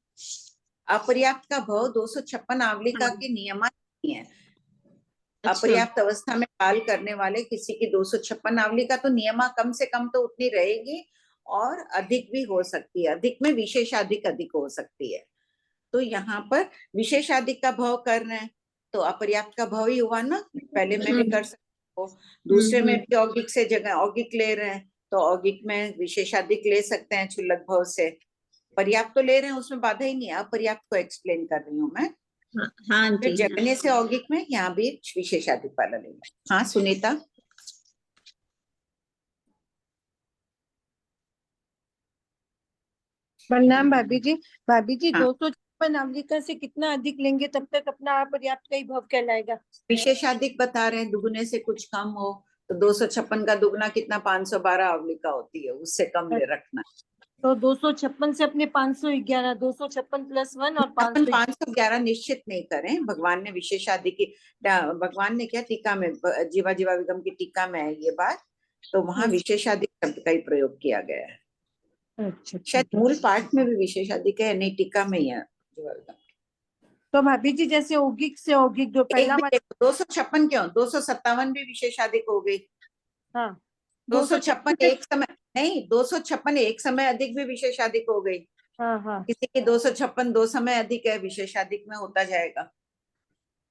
अपर्याप्त का भव 256 आवलिका के नियम नहीं है। अच्छा। अपर्याप्त अवस्था में काल करने वाले किसी की 256 आवलिका तो नियमा कम से कम तो उतनी रहेगी, और अधिक भी हो सकती है। अधिक में विशेषाधिक अधिक हो सकती है। तो यहाँ पर विशेषाधिक का भव कर रहे हैं तो अपर्याप्त का भव ही हुआ ना। पहले में भी कर सकते हो, दूसरे में भी औगिक से जगह औगिक ले रहे हैं तो औगिक में विशेषाधिक ले सकते हैं क्षुल्लक भव से। पर्याप्त तो ले रहे हैं, उसमें बाधा ही नहीं है। अपर्याप्त को एक्सप्लेन कर रही हूँ मैं। हाँ, फिर जगन्य से औगिक में यहाँ भी विशेषाधिक वाला लेंगे। हाँ सुनीता। प्रणाम भाभी जी। भाभी जी, हाँ। 256 आवलिका से कितना अधिक लेंगे तब तक अपना अपर्याप्त का ही भाव कहलाएगा? विशेषाधिक बता रहे हैं, दुगुने से कुछ कम हो तो 256 का दुगना कितना 512 आवलिका होती है, उससे कम ले रखना। तो 256 से अपने 511, 256 + 1 और अपन 500। 511 निश्चित नहीं करें, भगवान ने विशेषाधिक की, भगवान ने क्या टीका में, जीवा जीवा विगम की टीका में है ये बात, तो वहां विशेषाधिक शब्द का ही प्रयोग किया गया है। अच्छा, शायद मूल पाठ में भी विशेषाधिक है, नहीं टीका में ही है जीवा विगम। तो भाभी जी जैसे औगिक से औगिक जो पहला वाला 256 क्यों, 257 भी विशेषाधिक हो गई। हाँ 256 एक समय नहीं, 256 एक समय अधिक भी विशेषाधिक हो गई। हाँ हाँ। किसी की 256 दो समय अधिक है, विशेषाधिक में होता जाएगा।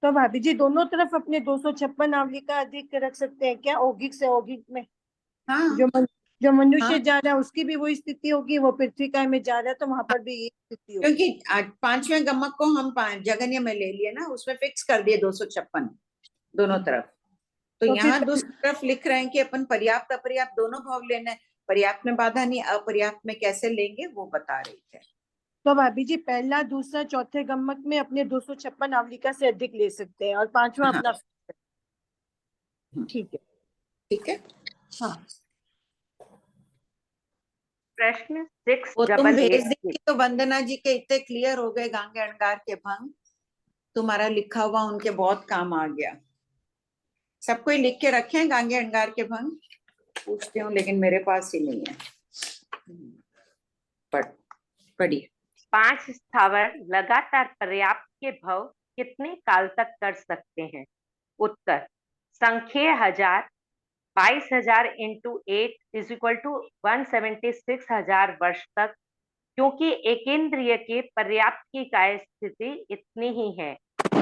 तो भाभी जी दोनों तरफ अपने 256 आवलिका अधिक रख सकते हैं क्या, औगिक से औगिक में? हाँ जो मनुष्य हाँ। जा रहा है उसकी भी वही स्थिति होगी, वो पृथ्वी में जा रहा है तो वहां पर भी यही स्थिति होगी। क्योंकि आज पांचवें गमक को हम जगन्य में ले लिए ना, उसमें फिक्स कर दिए 256 दोनों तरफ। तो तो यहाँ फिर दूसरी तरफ लिख रहे हैं कि अपन पर्याप्त अपर्याप्त दोनों भाव लेना है। पर्याप्त में बाधा नहीं, अपर्याप्त में कैसे लेंगे वो बता रहे थे। तो भाभी जी पहला दूसरा चौथे गम्मक में अपने 256 आवलिका से अधिक ले सकते हैं और पांचवा हाँ। अपना। ठीक है। ठीक है। हाँ। प्रश्न वो तुम भेज 688। देंगी तो वंदना जी के इतने क्लियर हो गए, गांगे अणगार के भंग, तुम्हारा लिखा हुआ उनके बहुत काम आ गया। सब कोई लिख के रखे हैं गांगे अणगार के भंग, पूछती हूँ लेकिन मेरे पास ही नहीं है। पढ़िए। 5 स्थावर लगातार पर्याप्त के भव कितने काल तक कर सकते हैं? उत्तर संख्य 1000, 22,000 × 8 = 176,000 वर्ष तक, क्योंकि एकेंद्रिय के पर्याप्त की काय स्थिति इतनी ही है।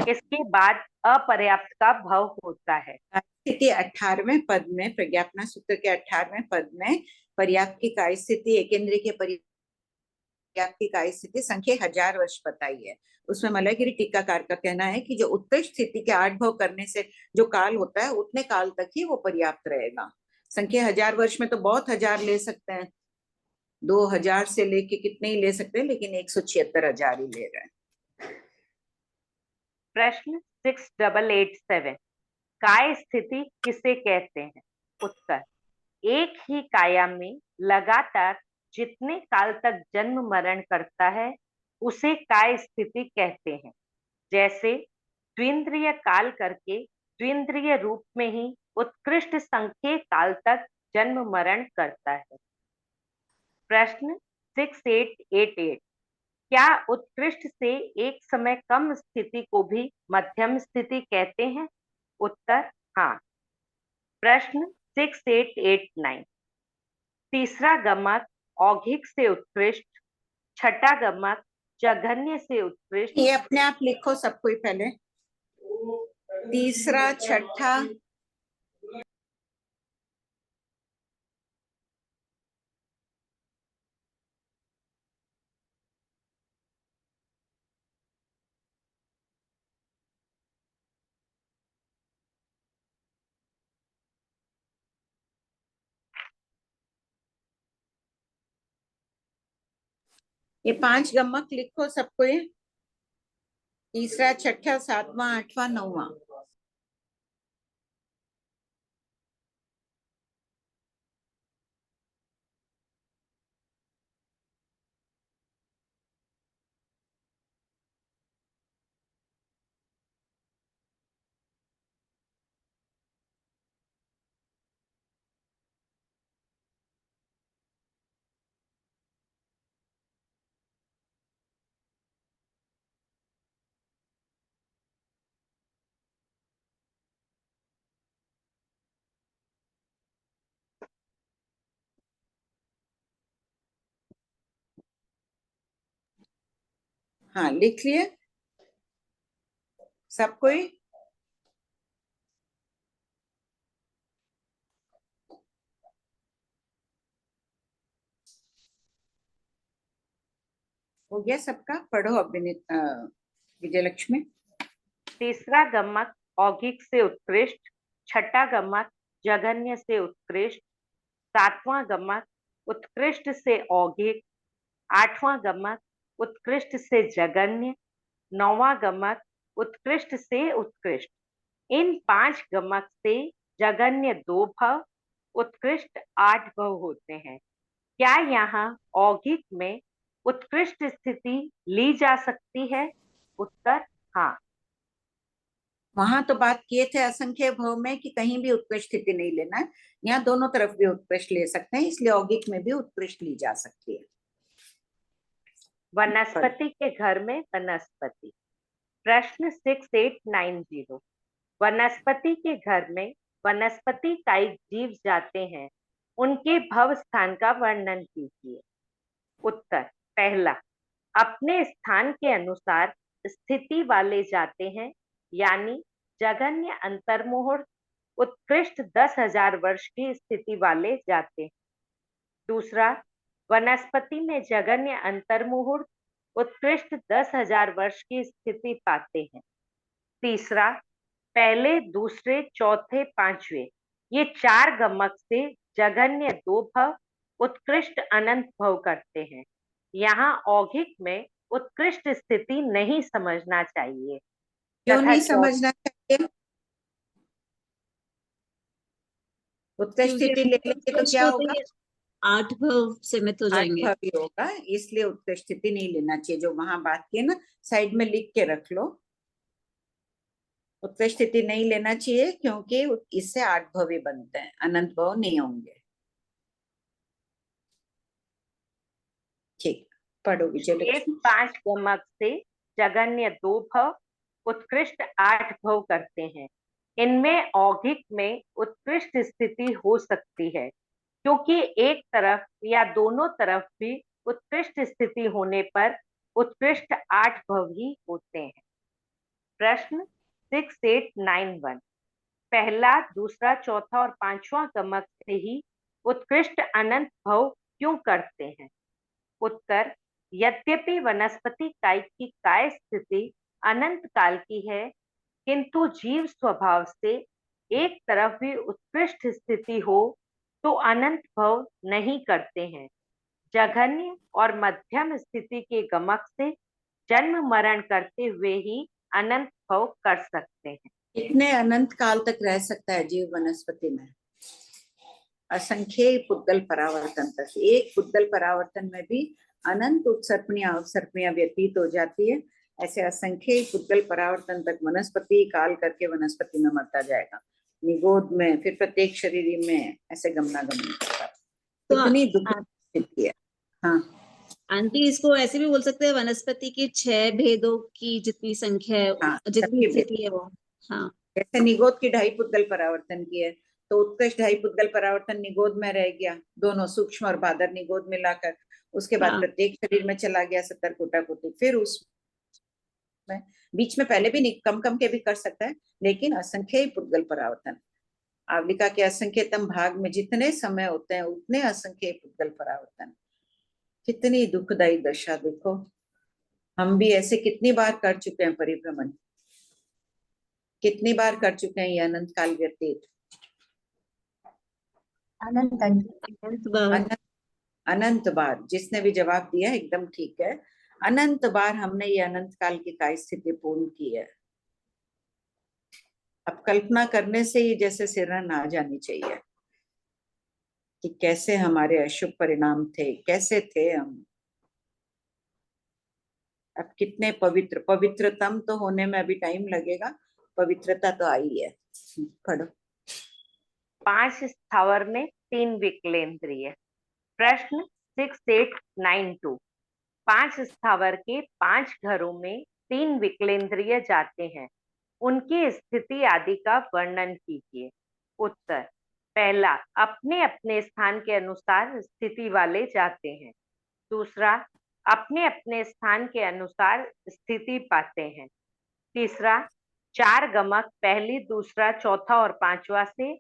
इसके बाद अपर्याप्त का भव होता है। स्थिति 18वें पद में, प्रज्ञापना सूत्र के 18वें पद में पर्याप्त की काय स्थिति, एकेंद्रिय के पर्याप्त की काय स्थिति संख्या 1000 वर्ष बताई है। उसमें मलयगिरी टीकाकार का कहना है कि जो उत्कृष्ट स्थिति के 8 भाव करने से जो काल होता है उतने काल तक ही वो पर्याप्त रहेगा। संख्या 1000 वर्ष में तो बहुत 1000 ले सकते हैं, 2000 से लेके कितने ही ले सकते हैं, लेकिन 176,000 ही ले रहे हैं। प्रश्न 6887, काय स्थिति किसे कहते हैं? उत्तर एक ही काया में लगातार जितने काल तक जन्म मरण करता है उसे काय स्थिति कहते हैं। जैसे द्विंद्रिय काल करके द्विंद्रिय रूप में ही उत्कृष्ट संख्य काल तक जन्म मरण करता है। प्रश्न 6888, क्या उत्कृष्ट से एक समय कम स्थिति को भी मध्यम स्थिति कहते हैं? उत्तर हाँ। प्रश्न 6889, तीसरा गमक औघिक से उत्कृष्ट, छठा गमक जघन्य से उत्कृष्ट। ये अपने आप लिखो सब कोई पहले, तीसरा छठा ये 5 गमक लिखो सब कोई, तीसरा छठा सातवां आठवां नौवां। हाँ लिख लिए सब कोई। हो गया सबका? पढ़ो अब विजयलक्ष्मी। तीसरा गमक औघिक से उत्कृष्ट, छठा गमक जघन्य से उत्कृष्ट, सातवां गमक उत्कृष्ट से औघिक, 8वां गमक उत्कृष्ट से जगन्य, 9वां गमक उत्कृष्ट से उत्कृष्ट। इन 5 गमक से जगन्य 2 भव, उत्कृष्ट 8 भव होते हैं। क्या यहाँ औगिक में उत्कृष्ट स्थिति ली जा सकती है? उत्तर हाँ। वहां तो बात किए थे असंख्य भव में कि कहीं भी उत्कृष्ट स्थिति नहीं लेना है, यहाँ दोनों तरफ भी उत्कृष्ट ले सकते हैं, इसलिए औगिक में भी उत्कृष्ट ली जा सकती है। वनस्पति के घर में वनस्पति। प्रश्न 6890। वनस्पति के घर में वनस्पति कायिक जीव जाते हैं, उनके भव स्थान का वर्णन कीजिए। उत्तर पहला, अपने स्थान के अनुसार स्थिति वाले जाते हैं, यानी जगन्य अंतर्मुहूर्त उत्कृष्ट 10,000 वर्ष की स्थिति वाले जाते हैं। दूसरा, वनस्पति में जगन्य अंतर्मुहूर्त उत्कृष्ट 10,000 वर्ष की स्थिति पाते हैं। तीसरा, पहले, दूसरे, चौथे, पांचवे ये 4 गमक से जगन्य 2 भव उत्कृष्ट अनंत भव करते हैं। यहाँ औगिक में उत्कृष्ट स्थिति नहीं समझना चाहिए। क्यों तथा नहीं समझना चाहिए? उत्कृष्ट स्थिति ले लेंगे तो क्या होगा? 8 भव सीमित हो 8 जाएंगे। भव ही होगा, इसलिए उत्कृष्ट स्थिति नहीं लेना चाहिए। जो वहां बात की है ना, साइड में लिख के रख लो। उत्कृष्ट स्थिति नहीं लेना चाहिए क्योंकि इससे 8 भव ही बनते हैं, अनंत भव नहीं होंगे। ठीक, पढ़ो विजय। 5 गमक से जगन्य 2 भव उत्कृष्ट 8 भव करते हैं। इनमें औगिक में उत्कृष्ट स्थिति हो सकती है, क्योंकि एक तरफ या दोनों तरफ भी उत्कृष्ट स्थिति होने पर उत्कृष्ट 8 भव ही होते हैं। प्रश्न 6891। पहला, दूसरा, चौथा और पांचवा गमक से ही उत्कृष्ट अनंत भव क्यों करते हैं? उत्तर, यद्यपि वनस्पति कायिक की काय स्थिति अनंत काल की है, किंतु जीव स्वभाव से एक तरफ भी उत्कृष्ट स्थिति हो तो अनंत भव नहीं करते हैं। जघन्य और मध्यम स्थिति के गमक से जन्म मरण करते हुए ही अनंत भव कर सकते हैं। कितने अनंत काल तक रह सकता है जीव वनस्पति में? असंख्य पुद्गल परावर्तन तक। एक पुद्गल परावर्तन में भी अनंत उत्सर्पणियां अवसर्पणियां व्यतीत हो जाती है। ऐसे असंख्य पुद्गल परावर्तन तक वनस्पति काल करके वनस्पति में मरता जाएगा, निगोद में, फिर प्रत्येक शरीर में, ऐसे गमनागमन करता है। कितनी दुखद स्थिति है। हाँ आंटी, इसको ऐसे भी बोल सकते हैं, वनस्पति के 6 भेदों की जितनी संख्या है, हाँ, जितनी स्थिति है वो। हाँ, जैसे निगोद की 2.5 पुद्गल परावर्तन की है, तो उत्कृष्ट 2.5 पुद्गल परावर्तन निगोद में रह गया, दोनों सूक्ष्म और बादर निगोद मिलाकर। उसके बाद प्रत्येक शरीर में चला गया 70 कोटि। फिर उस बीच में पहले भी कम कम के भी कर सकता है, लेकिन असंख्य पुद्गल परावर्तन। आवलिका के असंख्यतम भाग में जितने समय होते हैं उतने असंख्य पुद्गल परावर्तन। कितनी दुखदायी दशा। देखो, हम भी ऐसे कितनी बार कर चुके हैं परिभ्रमण, कितनी बार कर चुके हैं ये अनंत काल व्यतीत। अनंत बार। जिसने भी जवाब दिया एकदम ठीक है। अनंत बार हमने ये अनंत काल की काय स्थिति पूर्ण की है। अब कल्पना करने से ही जैसे सिरन आ जानी चाहिए कि कैसे हमारे अशुभ परिणाम थे, कैसे थे हम। अब कितने पवित्रतम तो होने में अभी टाइम लगेगा, पवित्रता तो आई है। पढ़ो। 5 स्थावर में 3 विकलेंद्रिय। प्रश्न 6892। 5 स्थावर के 5 घरों में 3 विकलेंद्रिय जाते हैं, उनकी स्थिति आदि का वर्णन कीजिए। उत्तर, पहला, अपने अपने स्थान के अनुसार स्थिति वाले जाते हैं। दूसरा, अपने अपने स्थान के अनुसार स्थिति पाते हैं। तीसरा, 4 गमक पहली, दूसरा, चौथा और पांचवा से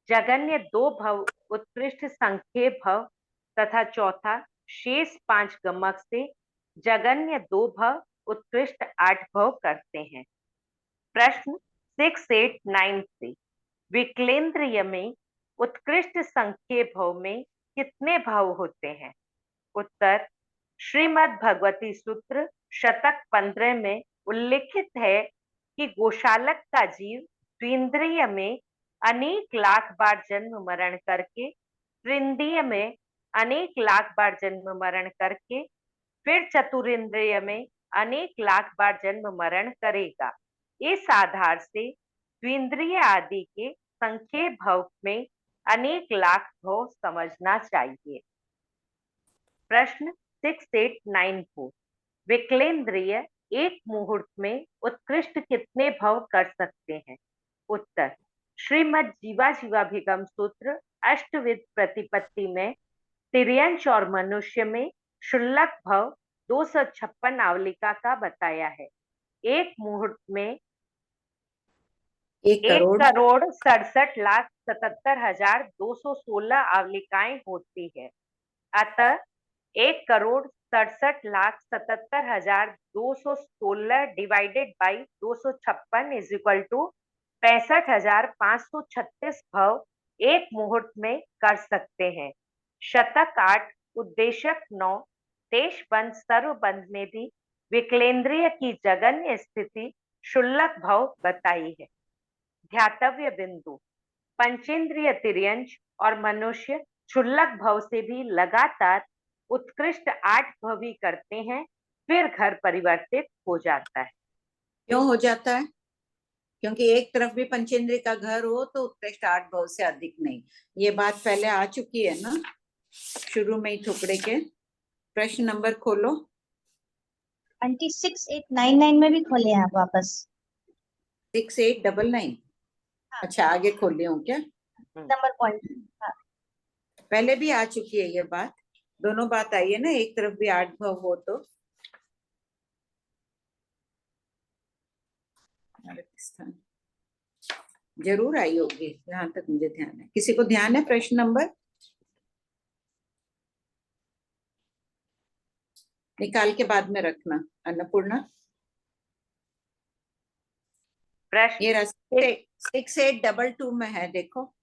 जगन्य 2 भव उत्कृष्ट संख्य भव तथा चौथा, शेष 5 गमक से जगन्य 2 भव उत्कृष्ट 8 भव करते हैं। प्रश्न 6893। विकलेंद्रिय में उत्कृष्ट संख्य भव में कितने भव होते हैं? उत्तर, श्रीमद् भगवती सूत्र शतक 15 में उल्लिखित है कि गोशालक का जीव द्विंद्रिय में अनेक लाख बार जन्म मरण करके, त्रिंद्रिय में अनेक लाख बार जन्म मरण करके, फिर चतुरिंद्रिय में अनेक लाख बार जन्म मरण करेगा। इस आधार से द्विंद्रिय आदि के संख्य भव में अनेक लाख भव समझना चाहिए। प्रश्न 6894, विकलेंद्रिय एक मुहूर्त में उत्कृष्ट कितने भव कर सकते हैं? उत्तर, श्रीमद् जीवा जीवाभिगम सूत्र अष्टविध प्रतिपत्ति में तिर्यंश और मनुष्य में शुल्लक भव 256 आवलिका का बताया है। एक मुहूर्त में 1,67,77,216 आवलिकाएं होती है। अतः 1,67,77,216 divided by 256 is equal to 65,536 भव एक मुहूर्त में कर सकते हैं। शतक 8 उद्देशक 9 देशबंद सर्वबंद में भी विकलेंद्रिय की जगन्य स्थिति शुल्लक भव बताई है। ध्यातव्य बिंदु, पंचेंद्रिय तिर्यंश और मनुष्य क्षुल्लक भव से भी लगातार उत्कृष्ट 8 भव ही करते हैं, फिर घर परिवर्तित हो जाता है। क्यों हो जाता है? क्योंकि एक तरफ भी पंचेंद्रिय का घर हो तो उत्कृष्ट 8 भव से अधिक नहीं। ये बात पहले आ चुकी है ना, शुरू में ही टुकड़े के। प्रश्न नंबर खोलो। आंटी 6899 में भी खोले हैं आप वापस। 6899। अच्छा, आगे खोली हूँ क्या? Number point. हाँ। पहले भी आ चुकी है ये बात, दोनों बात आई है ना, एक तरफ भी 8 भव हो तो। राजस्थान जरूर आई होगी, जहां तक मुझे ध्यान है। किसी को ध्यान है प्रश्न नंबर? निकाल के बाद में रखना। अन्नपूर्णा, प्रश्न ये 6822 में है, देखो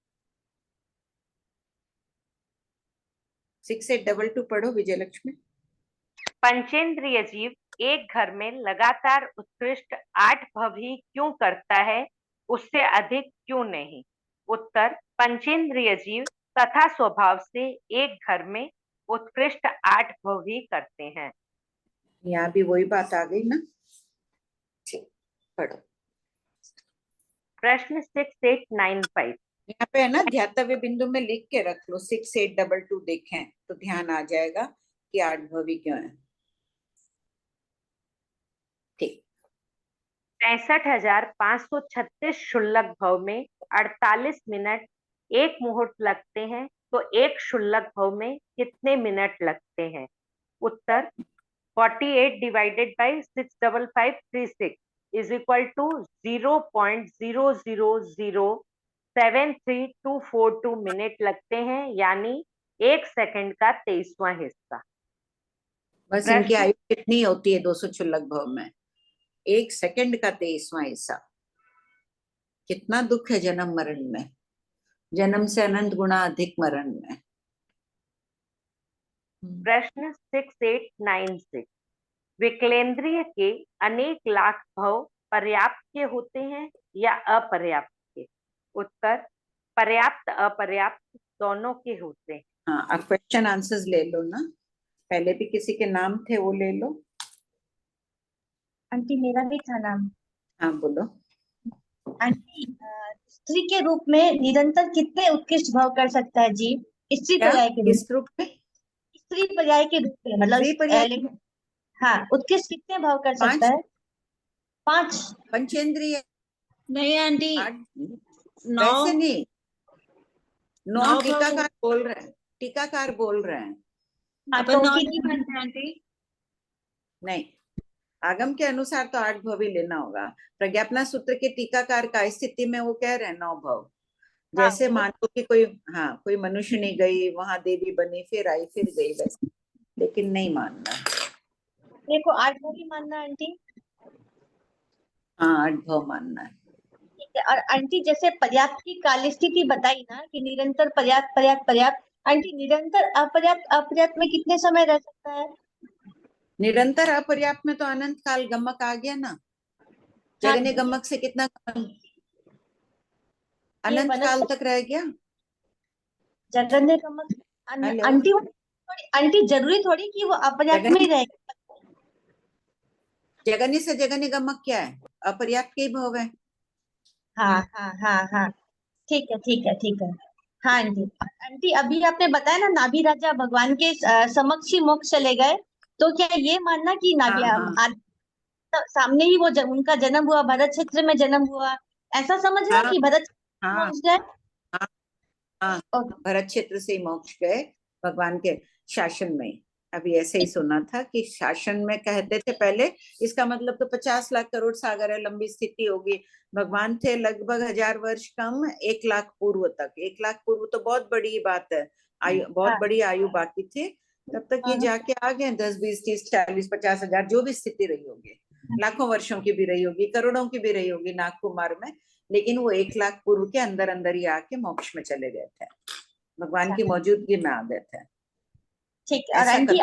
6822 पढ़ो विजयलक्ष्मी। पंचेंद्रिय जीव एक घर में लगातार उत्कृष्ट 8 भव ही क्यों करता है, उससे अधिक क्यों नहीं? उत्तर, पंचेंद्रिय जीव तथा स्वभाव से एक घर में उत्कृष्ट 8 भव ही करते हैं। यहाँ भी वही बात आ गई ना। ठीक, पढ़ो। प्रश्न 6895, यहाँ पे है ना, ध्यातव्य बिंदु में लिख के रख लो 6822 देखें तो ध्यान आ जाएगा कि 8 भवी क्यों है। ठीक, 65,536 शुल्लक भव में 48 मिनट एक मुहूर्त लगते हैं, तो एक शुल्लक भव में कितने मिनट लगते हैं? उत्तर, 48 divided by 65536 is equal to 0.00073242 minute लगते हैं, यानी 1 सेकंड का 23वां हिस्सा। बस इनकी आयु कितनी होती है 200 शुल्लक भव में? 1 सेकंड का 23वां हिस्सा। कितना दुख है जन्म मरण में, जन्म से अनंत गुना अधिक मरण में। प्रश्न 6896, विकलेंद्रिय के अनेक लाख भव पर्याप्त के होते हैं या अपर्याप्त के? उत्तर, पर्याप्त अपर्याप्त दोनों के होते हैं। हाँ, अब क्वेश्चन आंसर्स ले लो ना, पहले भी किसी के नाम थे वो ले लो। आंटी मेरा भी था नाम। हाँ बोलो। आंटी, स्त्री के रूप में निरंतर कितने उत्कृष्ट भाव कर सकता है जीव? स्त्री पर्याय के इस रूप में, स्त्री पर्याय के रूप में, मतलब हाँ, उत्कृष्ट कितने भाव कर सकता है? 5 पंचेंद्रिय नहीं आंटी, 9 वैसे नहीं, 9 टीकाकार बोल रहे हैं, टीकाकार बोल रहे हैं। अपन 9 नहीं बनते आंटी। नहीं, आगम के अनुसार तो 8 भव ही लेना होगा। प्रज्ञापना सूत्र के टीकाकार का स्थिति में वो कह रहे हैं 9 भव। जैसे मान लो कि कोई मनुष्य नहीं गई, वहां देवी बनी, फिर आई, फिर गई, वैसे। लेकिन नहीं मानना, मेरे को 8 भव ही मानना आंटी। हाँ, 8 भव मानना है। ठीक है। और आंटी जैसे पर्याप्त की काल स्थिति बताई ना कि निरंतर पर्याप्त पर्याप्त पर्याप्त, आंटी निरंतर अपर्याप्त अपर्याप्त में कितने समय रह सकता है? निरंतर अपर्याप्त में तो अनंत काल गमक आ गया ना। जगन्य गमक से कितना अनंत काल तक रह गया। जगन्य गमक आंटी आंटी जरूरी थोड़ी कि वो अपर्याप्त में ही रहेगा। जगन्य से जगन्य गमक क्या है? अपर्याप्त के ही भोग है। हाँ हाँ हाँ हाँ, ठीक है ठीक है ठीक है। हाँ आंटी, आंटी अभी आपने बताया ना नाभि राजा भगवान के समक्ष ही मोक्ष चले गए, तो क्या ये मानना कि नाभि सामने ही वो उनका जन्म हुआ, भरत क्षेत्र में जन्म हुआ, ऐसा समझना कि भरत मोक्ष गए? भरत क्षेत्र से ही मोक्ष गए भगवान के शासन में। अभी ऐसे ही सुना था कि शासन में कहते थे पहले, इसका मतलब तो 50 लाख करोड़ सागर है, लंबी स्थिति होगी। भगवान थे लगभग 1000 वर्ष कम 1 लाख पूर्व तक। 1 लाख पूर्व तो बहुत बड़ी बात है, आयु बहुत बड़ी आयु बाकी थी तब तक। ये जाके आ गए 10 20 30 40 50 हजार, जो भी स्थिति रही होगी, लाखों वर्षों की भी रही होगी, करोड़ों की भी रही होगी नागकुमार में, लेकिन वो 1 लाख पूर्व के अंदर अंदर ही आके मोक्ष में चले गए थे, भगवान की मौजूदगी में आ गए थे। ठीक है। और आंटी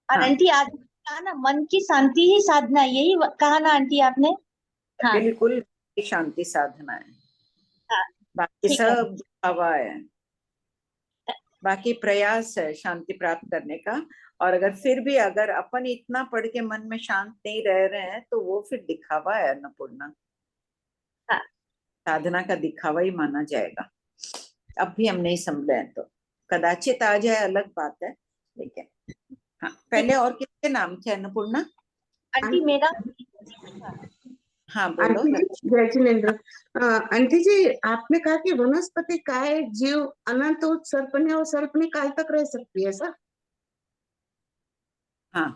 आंटी आज कहा ना मन की शांति ही साधना, यही कहा ना आंटी आपने? हाँ बिल्कुल, शांति साधना है। हाँ, बाकी सब हवा है, बाकी प्रयास है शांति प्राप्त करने का। और अगर फिर भी अगर अपन इतना पढ़ के मन में शांत नहीं रह रहे हैं तो वो फिर दिखावा है अन्नपूर्णा। साधना का दिखावा ही माना जाएगा। अब भी हम नहीं समझे हैं तो कदाचित आ जाए, अलग बात है, लेकिन हाँ। पहले और किसके नाम थे अन्नपूर्णा? आंटी मेरा। हाँ बोलो। जय जिनेन्द्र। आंटी जी, आपने कहा कि वनस्पति काय जीव अनंत उत्सर्पणी और सर्पणी काल तक रह सकती है सर? हाँ।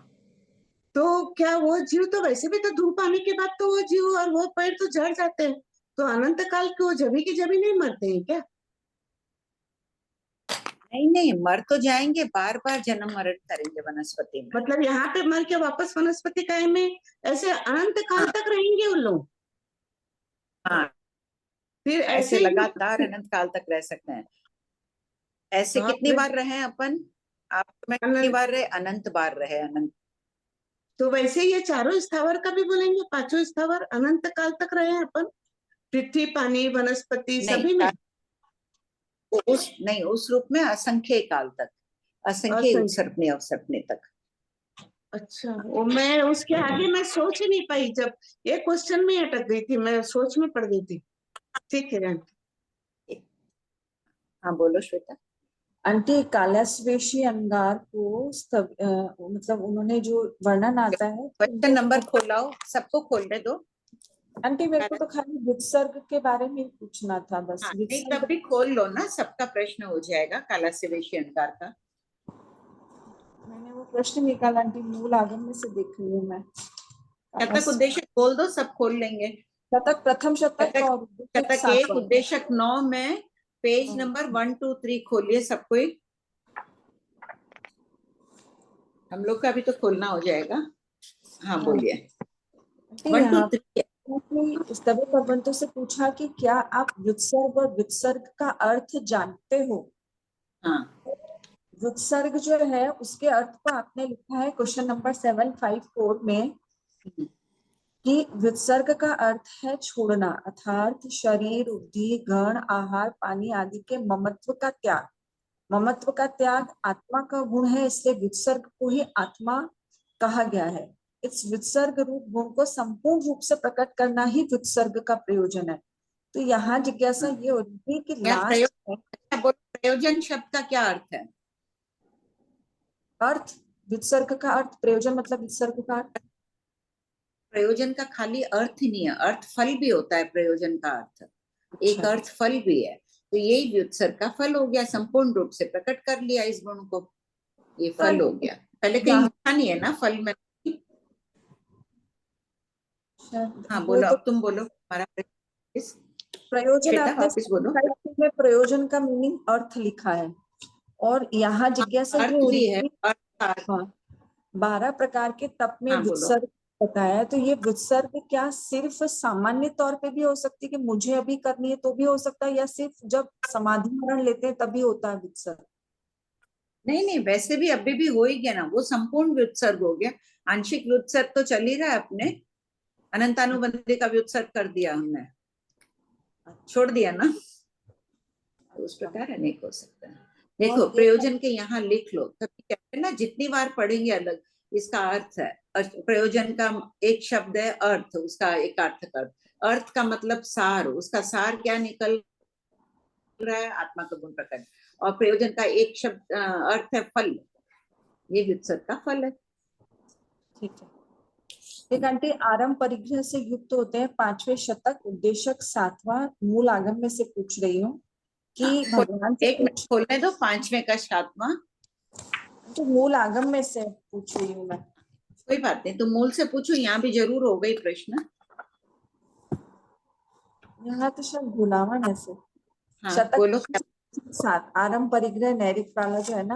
तो क्या वो जीव तो वैसे भी तो धूप आने के बाद तो वो जीव और वो पेड़ तो झड़ जाते हैं, तो अनंत काल के वो जभी की जभी नहीं मरते हैं क्या? नहीं नहीं, मर तो जाएंगे, बार बार जन्म मरण करेंगे वनस्पति में। मतलब यहाँ पे मर के वापस वनस्पति काय में ऐसे अनंत काल तक रहेंगे उन लोग? हाँ, फिर ऐसे लगातार अनंत काल तक रह सकते हैं। ऐसे कितनी बार रहे अपन? आप में कितनी बार रहे? अनंत बार रहे, अनंत। तो वैसे ये चारों स्थावर का भी बोलेंगे, पांचों स्थावर अनंत काल तक रहे अपन, पृथ्वी पानी वनस्पति सभी में? उस रूप में असंख्य काल तक, असंख्य उत्सर्पणी अवसर्पणी तक। अच्छा, वो मैं उसके आगे मैं सोच ही नहीं पाई, जब ये क्वेश्चन में अटक गई थी, मैं सोच में पड़ गई थी। ठीक है आंटी। हाँ बोलो श्वेता। आंटी कालस्वेशी अंगार को मतलब उन्होंने जो वर्णन आता है, क्वेश्चन नंबर खोलाओ, सबको खोलने दो। आंटी मेरे को तो खाली वित्सर्ग के बारे में पूछना था बस। हाँ, नहीं तब भी खोल लो ना, सबका प्रश्न हो जाएगा कालस्वेशी अंगार का। मैंने वो प्रश्न निकाला आंटी, मूल आगम में से देख रही हूँ मैं। शतक उद्देश्य खोल दो, सब खोल लेंगे। शतक प्रथम शतक और शतक 1 उद्देश्यक 9 में पेज नंबर 1 2 3 खोलिए सब कोई। हम लोग का भी तो खोलना हो जाएगा। हाँ बोलिए। 1 2 3। स्तवे भगवंतों से पूछा कि क्या आप व्युत्सर्ग और वित्सर्ग का अर्थ जानते हो? हाँ। व्युत्सर्ग जो है उसके अर्थ को आपने लिखा है क्वेश्चन नंबर 754 में कि व्युत्सर्ग का अर्थ है छोड़ना, अर्थात शरीर, बुद्धि, गण, आहार, पानी आदि के ममत्व का त्याग। ममत्व का त्याग आत्मा का गुण है, इसलिए व्युत्सर्ग को ही आत्मा कहा गया है। इस व्युत्सर्ग रूप गुण को संपूर्ण रूप से प्रकट करना ही व्युत्सर्ग का प्रयोजन है। तो यहाँ जिज्ञासा ये हो रही है कि लास्ट प्रयोजन शब्द का क्या अर्थ है? अर्थ व्युत्सर्ग का अर्थ, प्रयोजन मतलब व्युत्सर्ग का अर्थ। प्रयोजन का खाली अर्थ ही नहीं है, अर्थ फल भी होता है प्रयोजन का अर्थ। एक अर्थ फल भी है, तो यही व्युत्सर्ग का फल हो गया, संपूर्ण रूप से प्रकट कर लिया इस गुण को, ये फल हो गया। पहले कहीं लिखा नहीं है ना फल में। हाँ बोलो, अब तुम बोलो हमारा प्रयोजन। वापिस बोलो। में प्रयोजन का मीनिंग अर्थ लिखा है, और यहाँ जिज्ञासा ये हो रही है 12 प्रकार के तप में व्युत्सर्ग बताया, तो ये व्युत्सर्ग क्या सिर्फ सामान्य तौर पे भी हो सकती है कि मुझे अभी करनी है तो भी हो सकता है, या सिर्फ जब समाधि मरण लेते हैं तभी होता है व्युत्सर्ग? नहीं, वैसे भी अभी भी हो ही गया ना, वो संपूर्ण व्युत्सर्ग हो गया। आंशिक व्युत्सर्ग तो चल ही रहा है अपने, अनंतानुबंधी का व्युत्सर्ग कर दिया हमने, छोड़ दिया ना, उस प्रकार अनेक हो सकता है। देखो प्रयोजन के यहाँ लिख लो, तभी कहते हैं ना जितनी बार पढ़ेंगे अलग इसका अर्थ है। प्रयोजन का एक शब्द है अर्थ, उसका एक अर्थ कर, अर्थ का मतलब सार, उसका सार क्या निकल रहा है, आत्मा का गुण प्रकट। और प्रयोजन का एक शब्द अर्थ है फल, ये व्युत्सर्ग का फल है। ठीक है। एक आंटी आरंभ परिग्रह से युक्त होते हैं 5वें शतक, उद्देशक 7वां, मूल आगम में से पूछ रही हूँ कि भगवान से एक मिनट खोलने दो, 5वें का 7वां, तो मूल आगम में से पूछ रही हूँ मैं। कोई बात नहीं, तो मूल से पूछो, यहाँ भी जरूर हो गई प्रश्न। यहाँ तो शायद भुलावन है से। हाँ, शतक बोलो। 7 आरंभ परिग्रह नैरिक वाला जो है ना।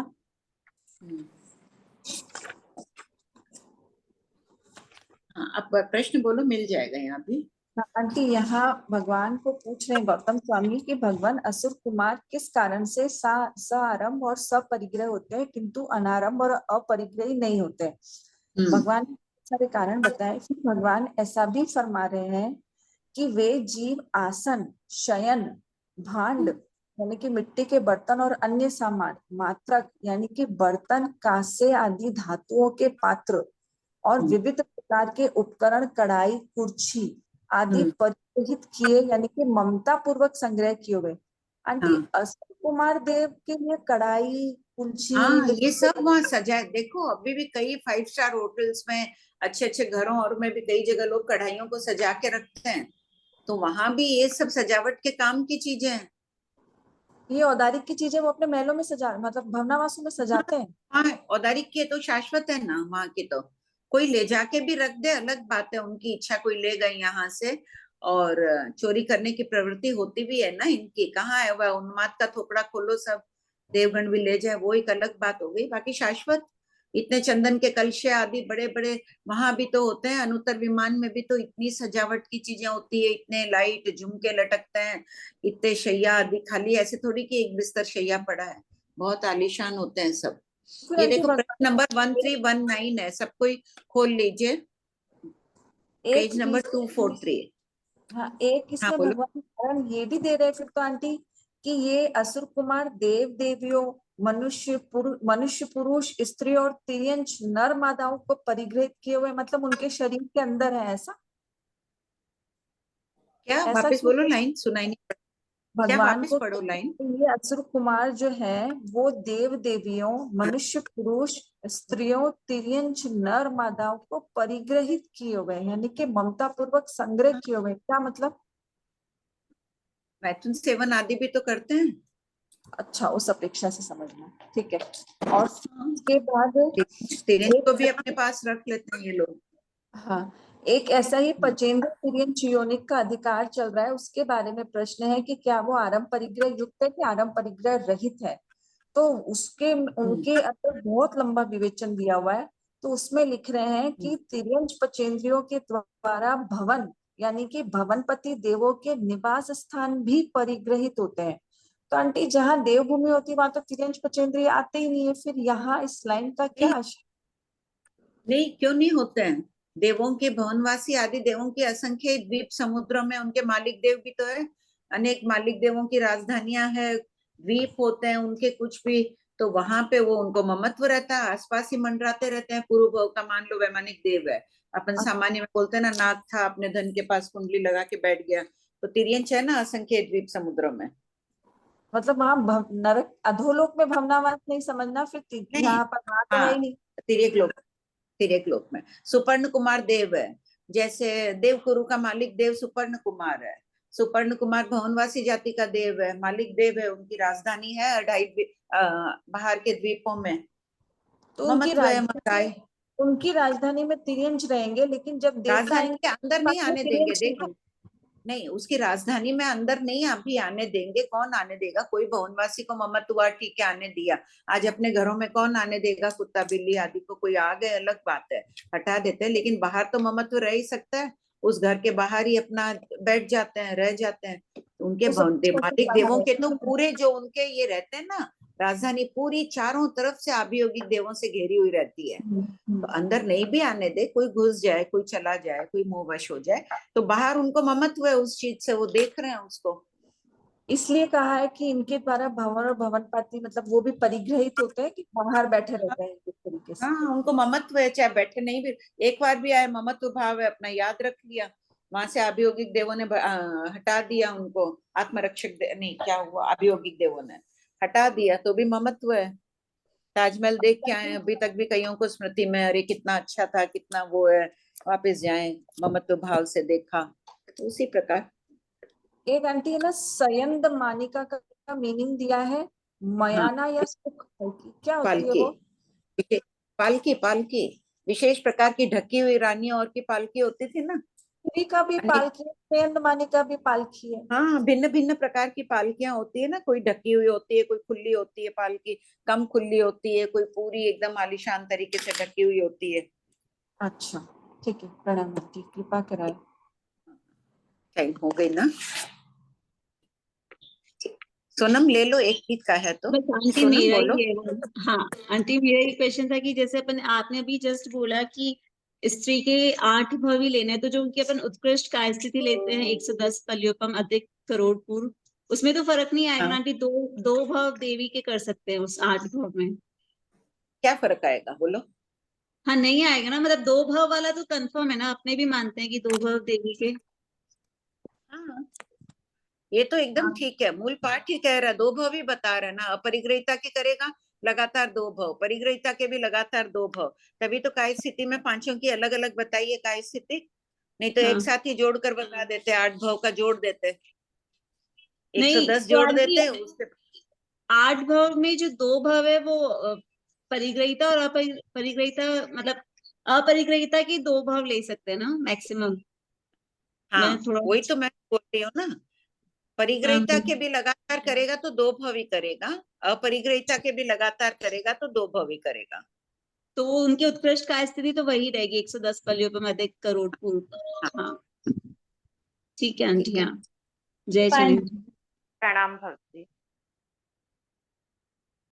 हाँ, अब प्रश्न बोलो, मिल जाएगा यहाँ भी। आंटी यहाँ भगवान को पूछ रहे हैं गौतम स्वामी कि भगवान असुर कुमार किस कारण से स आरंभ और सपरिग्रह होते हैं किंतु अनारंभ और अपरिग्रही नहीं होते हैं। भगवान ने सारे कारण बताए, फिर भगवान ऐसा भी फरमा रहे हैं कि वे जीव आसन, शयन, भांड यानी कि मिट्टी के बर्तन और अन्य सामान, मात्रक यानी कि बर्तन, कांसे आदि धातुओं के पात्र और विविध प्रकार के उपकरण, कढ़ाई, कुर्सी आदि परिग्रहित किए यानी कि ममता पूर्वक संग्रह किए हुए। आंटी असुर कुमार देव के लिए कढ़ाई, कुर्सी, हाँ, ये सब वहाँ सजाए। देखो अभी भी कई 5 स्टार होटल्स में, अच्छे अच्छे घरों और में भी कई जगह लोग कढ़ाइयों को सजा के रखते हैं, तो वहां भी ये सब सजावट के काम की चीजें हैं। ये औदारिक की चीजें वो अपने महलों में सजा, मतलब भवनावासों में सजाते हैं। हाँ, औदारिक के तो शाश्वत है ना, वहाँ की तो कोई ले जाके भी रख दे अलग बात है, उनकी इच्छा, कोई ले गए यहाँ से और चोरी करने की प्रवृत्ति होती भी है ना इनकी, कहाँ है वह उन्माद का थोपड़ा खोलो सब देवगण भी ले जाए, वो एक अलग बात हो गई। बाकी शाश्वत इतने चंदन के कलशे आदि बड़े बड़े वहां भी तो होते हैं, अनुत्तर विमान में भी तो इतनी सजावट की चीजें होती है, इतने लाइट झुमके लटकते हैं, इतने शैया आदि, खाली ऐसे थोड़ी कि एक बिस्तर शैया पड़ा है, बहुत आलीशान होते हैं सब। ये देखो प्रश्न नंबर 1319 है, सब कोई खोल लीजिए, पेज नंबर 243। हाँ, एक इसमें भगवान कारण ये भी दे रहे फिर तो आंटी कि ये असुर कुमार देव देवियों, मनुष्य पुरुष, स्त्री और तिर्यंच नर मादाओं को परिग्रहित किए हुए, मतलब उनके शरीर के अंदर है ऐसा क्या? वापस बोलो, लाइन सुनाई नहीं। क्या? भगवान वापस को पढ़ो लाइन। ये असुर कुमार जो है वो देव देवियों, मनुष्य पुरुष, स्त्रियों, तिर्यंच नर मादाओं को परिग्रहित किए हुए यानी कि ममता पूर्वक संग्रह किए हुए। क्या मतलब? मैथुन सेवन आदि भी तो करते हैं। अच्छा, उस अपेक्षा से समझना, ठीक है। और उसके बाद तिर्यंच को भी अपने पास रख लेते हैं ये लोग। हाँ, एक ऐसा ही पचेंद्र तिर्यंच योनिक का अधिकार चल रहा है, उसके बारे में प्रश्न है कि क्या वो आरंभ परिग्रह युक्त है कि आरंभ परिग्रह रहित है। तो उसके उनके अंदर बहुत लंबा विवेचन दिया हुआ है, तो उसमें लिख रहे हैं कि तिर्यंच पचेंद्रियों के द्वारा भवन यानी कि भवनपति देवों के निवास स्थान भी परिग्रहित होते हैं। तो आंटी जहाँ देवभूमि होती है वहां तो तिर्यंच पचेंद्रिय आते ही नहीं है, फिर यहाँ इस लाइन का क्या आशय? नहीं, क्यों नहीं होते हैं? देवों के भवनवासी आदि देवों के असंख्य द्वीप समुद्रों में उनके मालिक देव भी तो है, अनेक मालिक देवों की राजधानियां है, द्वीप होते हैं उनके कुछ भी, तो वहां पे वो उनको ममत्व रहता है, आसपास ही मंडराते रहते हैं। पूर्व भव का मान लो वैमानिक देव है, अपन सामान्य में बोलते हैं ना, नाग था अपने धन के पास कुंडली लगा के बैठ गया, तो तिर्यंच है ना असंख्य द्वीप समुद्रों में। मतलब वहां नरक अधोलोक में भवनावास नहीं समझना, फिर यहाँ पर वहां तो है ही नहीं। तिर्यक लोक में सुपर्ण कुमार देव है, जैसे देवकुरु का मालिक देव सुपर्ण कुमार है, सुपर्ण कुमार भवनवासी जाति का देव है, मालिक देव है, उनकी राजधानी है 2.5 बाहर के द्वीपों में। तो उनकी राजधानी में तिर्यंच रहेंगे, लेकिन जब देवता राजधानी के अंदर नहीं आने देंगे। देखो नहीं, नहीं, उसकी राजधानी में अंदर नहीं अभी आने देंगे। कौन आने देगा? कोई भवनवासी को ममत्व हुआ, ठीक है आने दिया। आज अपने घरों में कौन आने देगा? कुत्ता बिल्ली आदि को कोई आ गए अलग बात है, हटा देते हैं, लेकिन बाहर तो ममत्व रह ही सकता है, उस घर के बाहर ही अपना बैठ जाते हैं, रह जाते हैं। उनके मालिक देवों के तो पूरे जो उनके ये रहते हैं ना, राजधानी पूरी चारों तरफ से अभियोगिक देवों से घेरी हुई रहती है, तो अंदर नहीं भी आने दे, कोई घुस जाए, कोई चला जाए, कोई मोहवश हो जाए, तो बाहर उनको ममत्व है उस चीज से, वो देख रहे हैं उसको। इसलिए कहा है कि इनके द्वारा भवन और भवनपाती मतलब वो भी परिग्रहित होते हैं कि बाहर बैठे रहते हैं इस तरीके से। हाँ, उनको ममत्व है, चाहे बैठे नहीं भी, एक बार भी आए ममत्व भाव है, अपना याद रख लिया, वहां से अभियोगिक देवों ने हटा दिया उनको, आत्मरक्षक नहीं क्या हुआ, अभियोगिक देवों ने हटा दिया, तो भी ममत्व है। ताजमहल देख के आए, अभी तक भी कईयों को स्मृति में, अरे कितना अच्छा था, कितना वो है, वापस जाएं, ममत्व भाव से देखा, तो उसी प्रकार। एक आंटी है ना, सयंद मानिका का मीनिंग दिया है मयाना या सुख पालकी, क्या होती है पालकी, वो? पालकी, पालकी विशेष प्रकार की ढकी हुई रानियों और की पालकी होती थी ना। पुरी का भी पालकी है, सयंद मानिका भी पालकी है। हाँ, भिन्न भिन्न प्रकार की पालकियां होती है ना, कोई ढकी हुई होती है, कोई खुली होती है, पालकी कम खुली होती है, कोई पूरी एकदम आलीशान तरीके से ढकी हुई होती है। अच्छा, ठीक है, प्रणाम आंटी, कृपा कराए। टाइम हो गई ना, सोनम ले लो, एक गीत का है तो। बस आंटी सोनम मेरा बोलो। ही है। हाँ आंटी, मेरा ही क्वेश्चन था कि जैसे अपन, आपने अभी जस्ट बोला कि स्त्री के 8 भाव ही लेना है, तो जो उनकी अपन उत्कृष्ट काय स्थिति लेते हैं 110 पल्योपम अधिक करोड़ पूर्व, उसमें तो फर्क नहीं आएगा ना आंटी? दो भाव देवी के कर सकते हैं उस 8 भाव में। क्या फर्क आएगा बोलो? हाँ नहीं आएगा ना, मतलब 2 भाव वाला तो कंफर्म है ना, अपने भी मानते हैं कि 2 भाव देवी के। हाँ, ये तो एकदम ठीक है, मूल पाठ ही कह रहा है, 2 भाव ही बता रहा है ना। अपरिग्रहिता के करेगा लगातार 2 भाव, परिग्रहिता के भी लगातार 2 भाव, तभी तो काय स्थिति में पांचों की अलग अलग बताइए काय स्थिति, नहीं तो एक साथ ही जोड़कर बता देते, 8 भाव का जोड़ देते, 110 जोड़ देते उससे। 8 भाव में जो 2 भाव है वो परिग्रहिता और अपरिग्रहिता, मतलब अपरिग्रहिता की 2 भाव ले सकते हैं ना मैक्सिमम। हाँ, मैं थोड़ा वही तो मैं बोल रही हूँ ना, परिग्रहिता के भी लगातार करेगा तो 2 भाव ही करेगा, अपरिग्रहिता के भी लगातार करेगा तो 2 भाव ही करेगा। तो उनकी उत्कृष्ट काय स्थिति तो वही रहेगी 110 पल्योपम अधिक करोड़ पूर्व। हाँ ठीक है आंटी, हाँ जय जय। प्रणाम भक्ति।